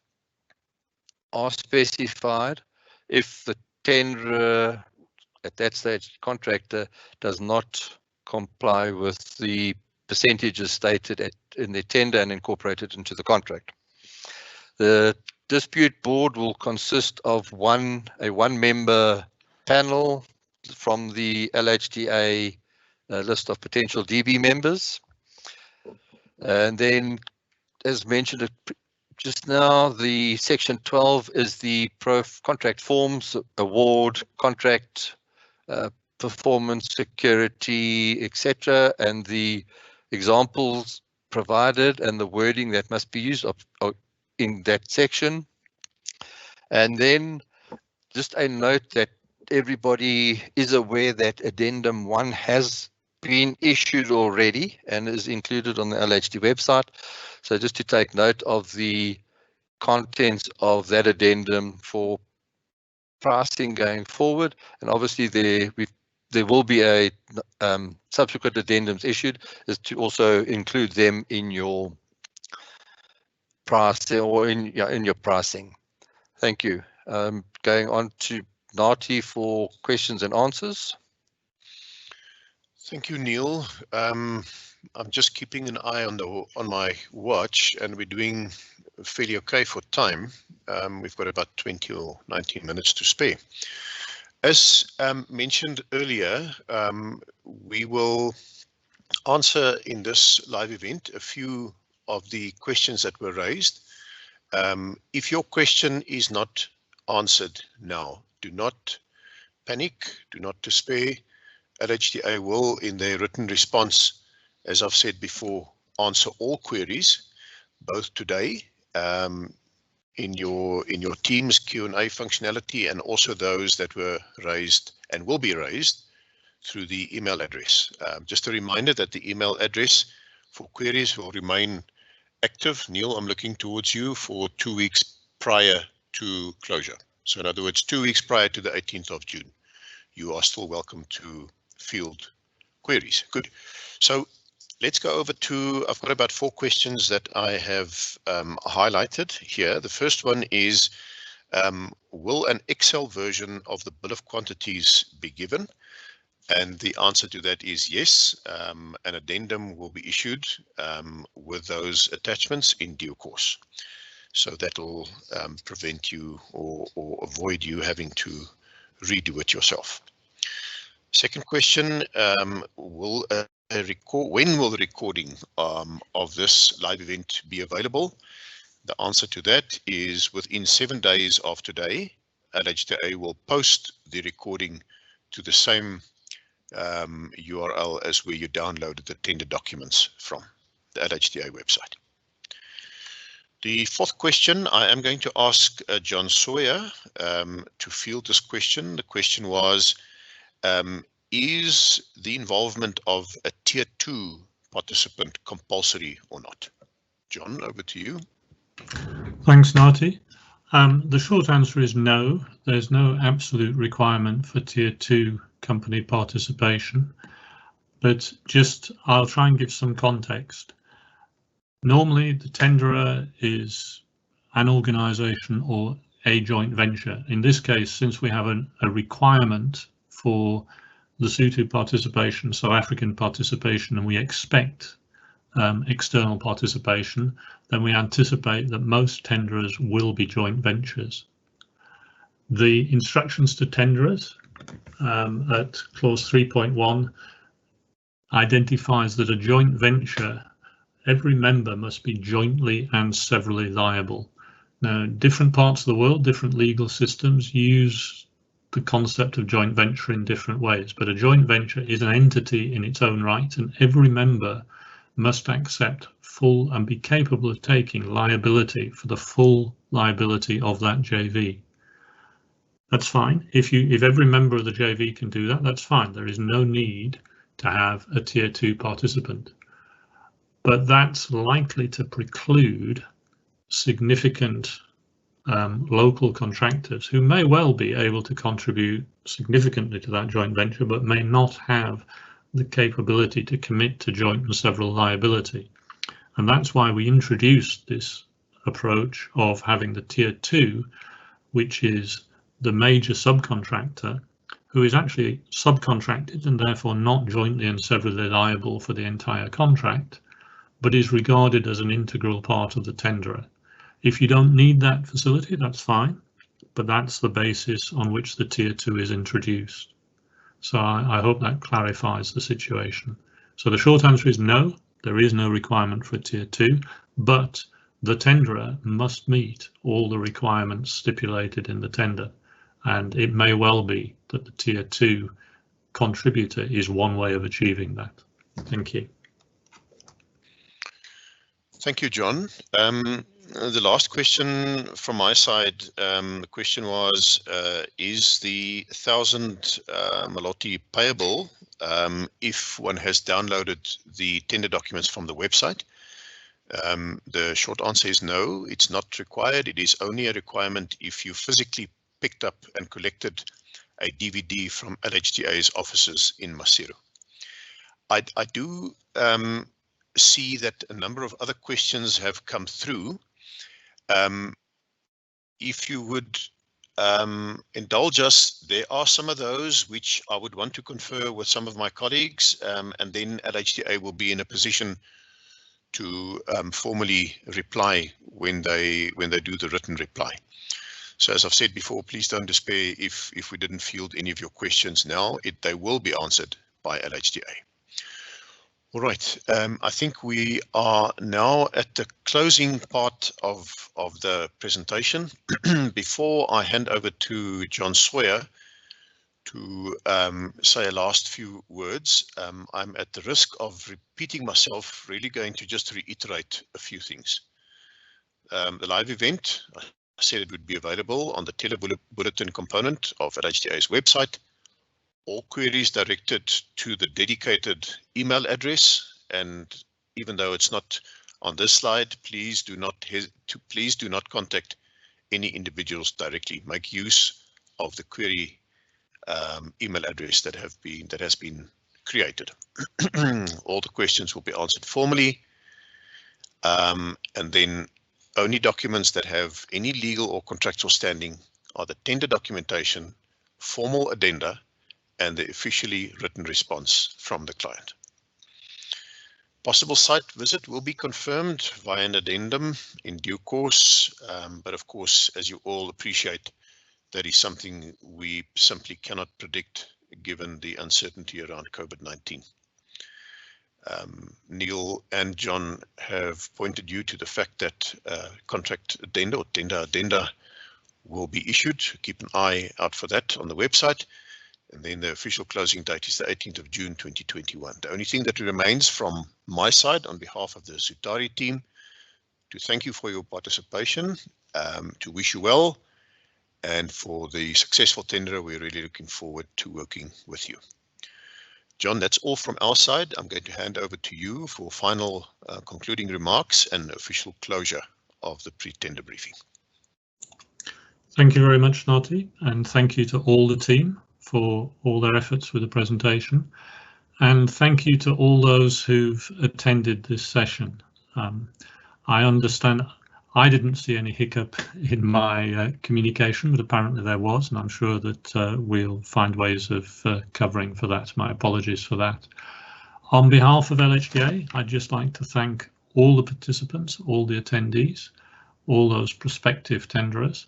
are specified if the tenderer, at that stage contractor, does not comply with the percentages stated in the tender and incorporated into the contract. The dispute board will consist of a one-member panel from the LHDA list of potential DB members. And then, as mentioned just now, the section 12 is the contract forms, award, contract, performance, security, etc., and the examples provided and the wording that must be used in that section. And then just a note that everybody is aware that addendum 1 has been issued already and is included on the LHD website. So just to take note of the contents of that addendum for pricing going forward. And obviously there will be a subsequent addendums issued, is to also include them in your price or in your pricing. Thank you. Going on to Nati for questions and answers. Thank you, Neil. I'm just keeping an eye on my watch, and we're doing fairly okay for time. We've got about 20 or 19 minutes to spare. As mentioned earlier, we will answer in this live event a few of the questions that were raised. If your question is not answered now, do not panic, do not despair. LHDA will, in their written response, as I've said before, answer all queries, both today in your Teams Q&A functionality, and also those that were raised and will be raised through the email address. Just a reminder that the email address for queries will remain active. Neil, I'm looking towards you for 2 weeks prior to closure. So in other words, 2 weeks prior to the 18th of June, you are still welcome to field queries. Good. So let's go over to, I've got about 4 questions that I have highlighted here. The first one is, will an Excel version of the bill of quantities be given? And the answer to that is yes. An addendum will be issued with those attachments in due course. So that will prevent you or avoid you having to redo it yourself. Second question, when will the recording of this live event be available? The answer to that is within 7 days of today, LHDA will post the recording to the same URL as where you downloaded the tender documents from, the LHDA website. The fourth question, I am going to ask John Sawyer to field this question. The question was, is the involvement of a Tier 2 participant compulsory or not? John, over to you. Thanks, Nati. The short answer is no. There's no absolute requirement for Tier 2 company participation, but I'll try and give some context. Normally, the tenderer is an organisation or a joint venture. In this case, since we have a requirement for Lesotho participation, South African participation, and we expect external participation, then we anticipate that most tenderers will be joint ventures. The instructions to tenderers at clause 3.1 identifies that a joint venture, every member must be jointly and severally liable. Now, different parts of the world, different legal systems use the concept of joint venture in different ways, but a joint venture is an entity in its own right, and every member must accept full and be capable of taking liability for the full liability of that JV. That's fine. If every member of the JV can do that, that's fine. There is no need to have a Tier 2 participant. But that's likely to preclude significant local contractors who may well be able to contribute significantly to that joint venture, but may not have the capability to commit to joint and several liability. And that's why we introduced this approach of having the Tier 2, which is the major subcontractor, who is actually subcontracted and therefore not jointly and severally liable for the entire contract, but is regarded as an integral part of the tenderer. If you don't need that facility, that's fine, but that's the basis on which the Tier 2 is introduced. So I hope that clarifies the situation. So the short answer is no, there is no requirement for a Tier 2, but the tenderer must meet all the requirements stipulated in the tender. And it may well be that the Tier 2 contributor is one way of achieving that. Thank you. Thank you, John. The last question from my side, the question was, is the 1,000 Maloti payable if one has downloaded the tender documents from the website? The short answer is no, it's not required. It is only a requirement if you physically picked up and collected a DVD from LHDA's offices in Maseru. I do see that a number of other questions have come through. If you would indulge us, there are some of those which I would want to confer with some of my colleagues, and then LHDA will be in a position to formally reply when they do the written reply. So as I've said before, please don't despair if we didn't field any of your questions now. They will be answered by LHDA. All right, I think we are now at the closing part of the presentation. Before I hand over to John Sawyer to say a last few words, I'm at the risk of repeating myself, really going to just reiterate a few things. The live event, I said it would be available on the telebulletin component of LHDA's website. All queries directed to the dedicated email address, and even though it's not on this slide, please do not contact any individuals directly. Make use of the query email address that has been created. All the questions will be answered formally, and then only documents that have any legal or contractual standing are the tender documentation, formal addenda, and the officially written response from the client. Possible site visit will be confirmed via an addendum in due course, but of course, as you all appreciate, that is something we simply cannot predict given the uncertainty around COVID-19. Neil and John have pointed you to the fact that contract addenda or tender addenda will be issued. Keep an eye out for that on the website. And then the official closing date is the 18th of June 2021. The only thing that remains from my side on behalf of the Sutari team to thank you for your participation, to wish you well, and for the successful tender. We're really looking forward to working with you. John, that's all from our side. I'm going to hand over to you for final concluding remarks and official closure of the pre-tender briefing. Thank you very much, Nati, and thank you to all the team for all their efforts with the presentation. And thank you to all those who've attended this session. I understand I didn't see any hiccup in my communication, but apparently there was, and I'm sure that we'll find ways of covering for that. My apologies for that. On behalf of LHDA, I'd just like to thank all the participants, all the attendees, all those prospective tenderers.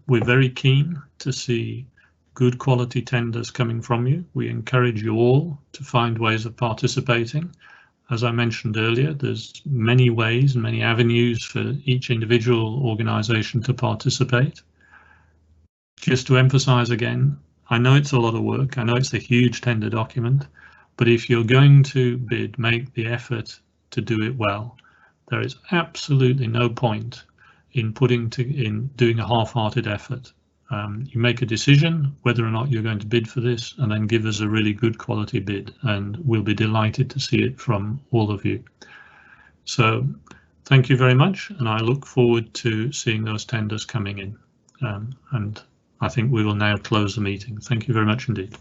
We're very keen to see good quality tenders coming from you. We encourage you all to find ways of participating. As I mentioned earlier, there's many ways and many avenues for each individual organisation to participate. Just to emphasise again, I know it's a lot of work, I know it's a huge tender document, but if you're going to bid, make the effort to do it well. There is absolutely no point in doing a half-hearted effort. You make a decision whether or not you're going to bid for this, and then give us a really good quality bid, and we'll be delighted to see it from all of you. So thank you very much, and I look forward to seeing those tenders coming in. And I think we will now close the meeting. Thank you very much indeed.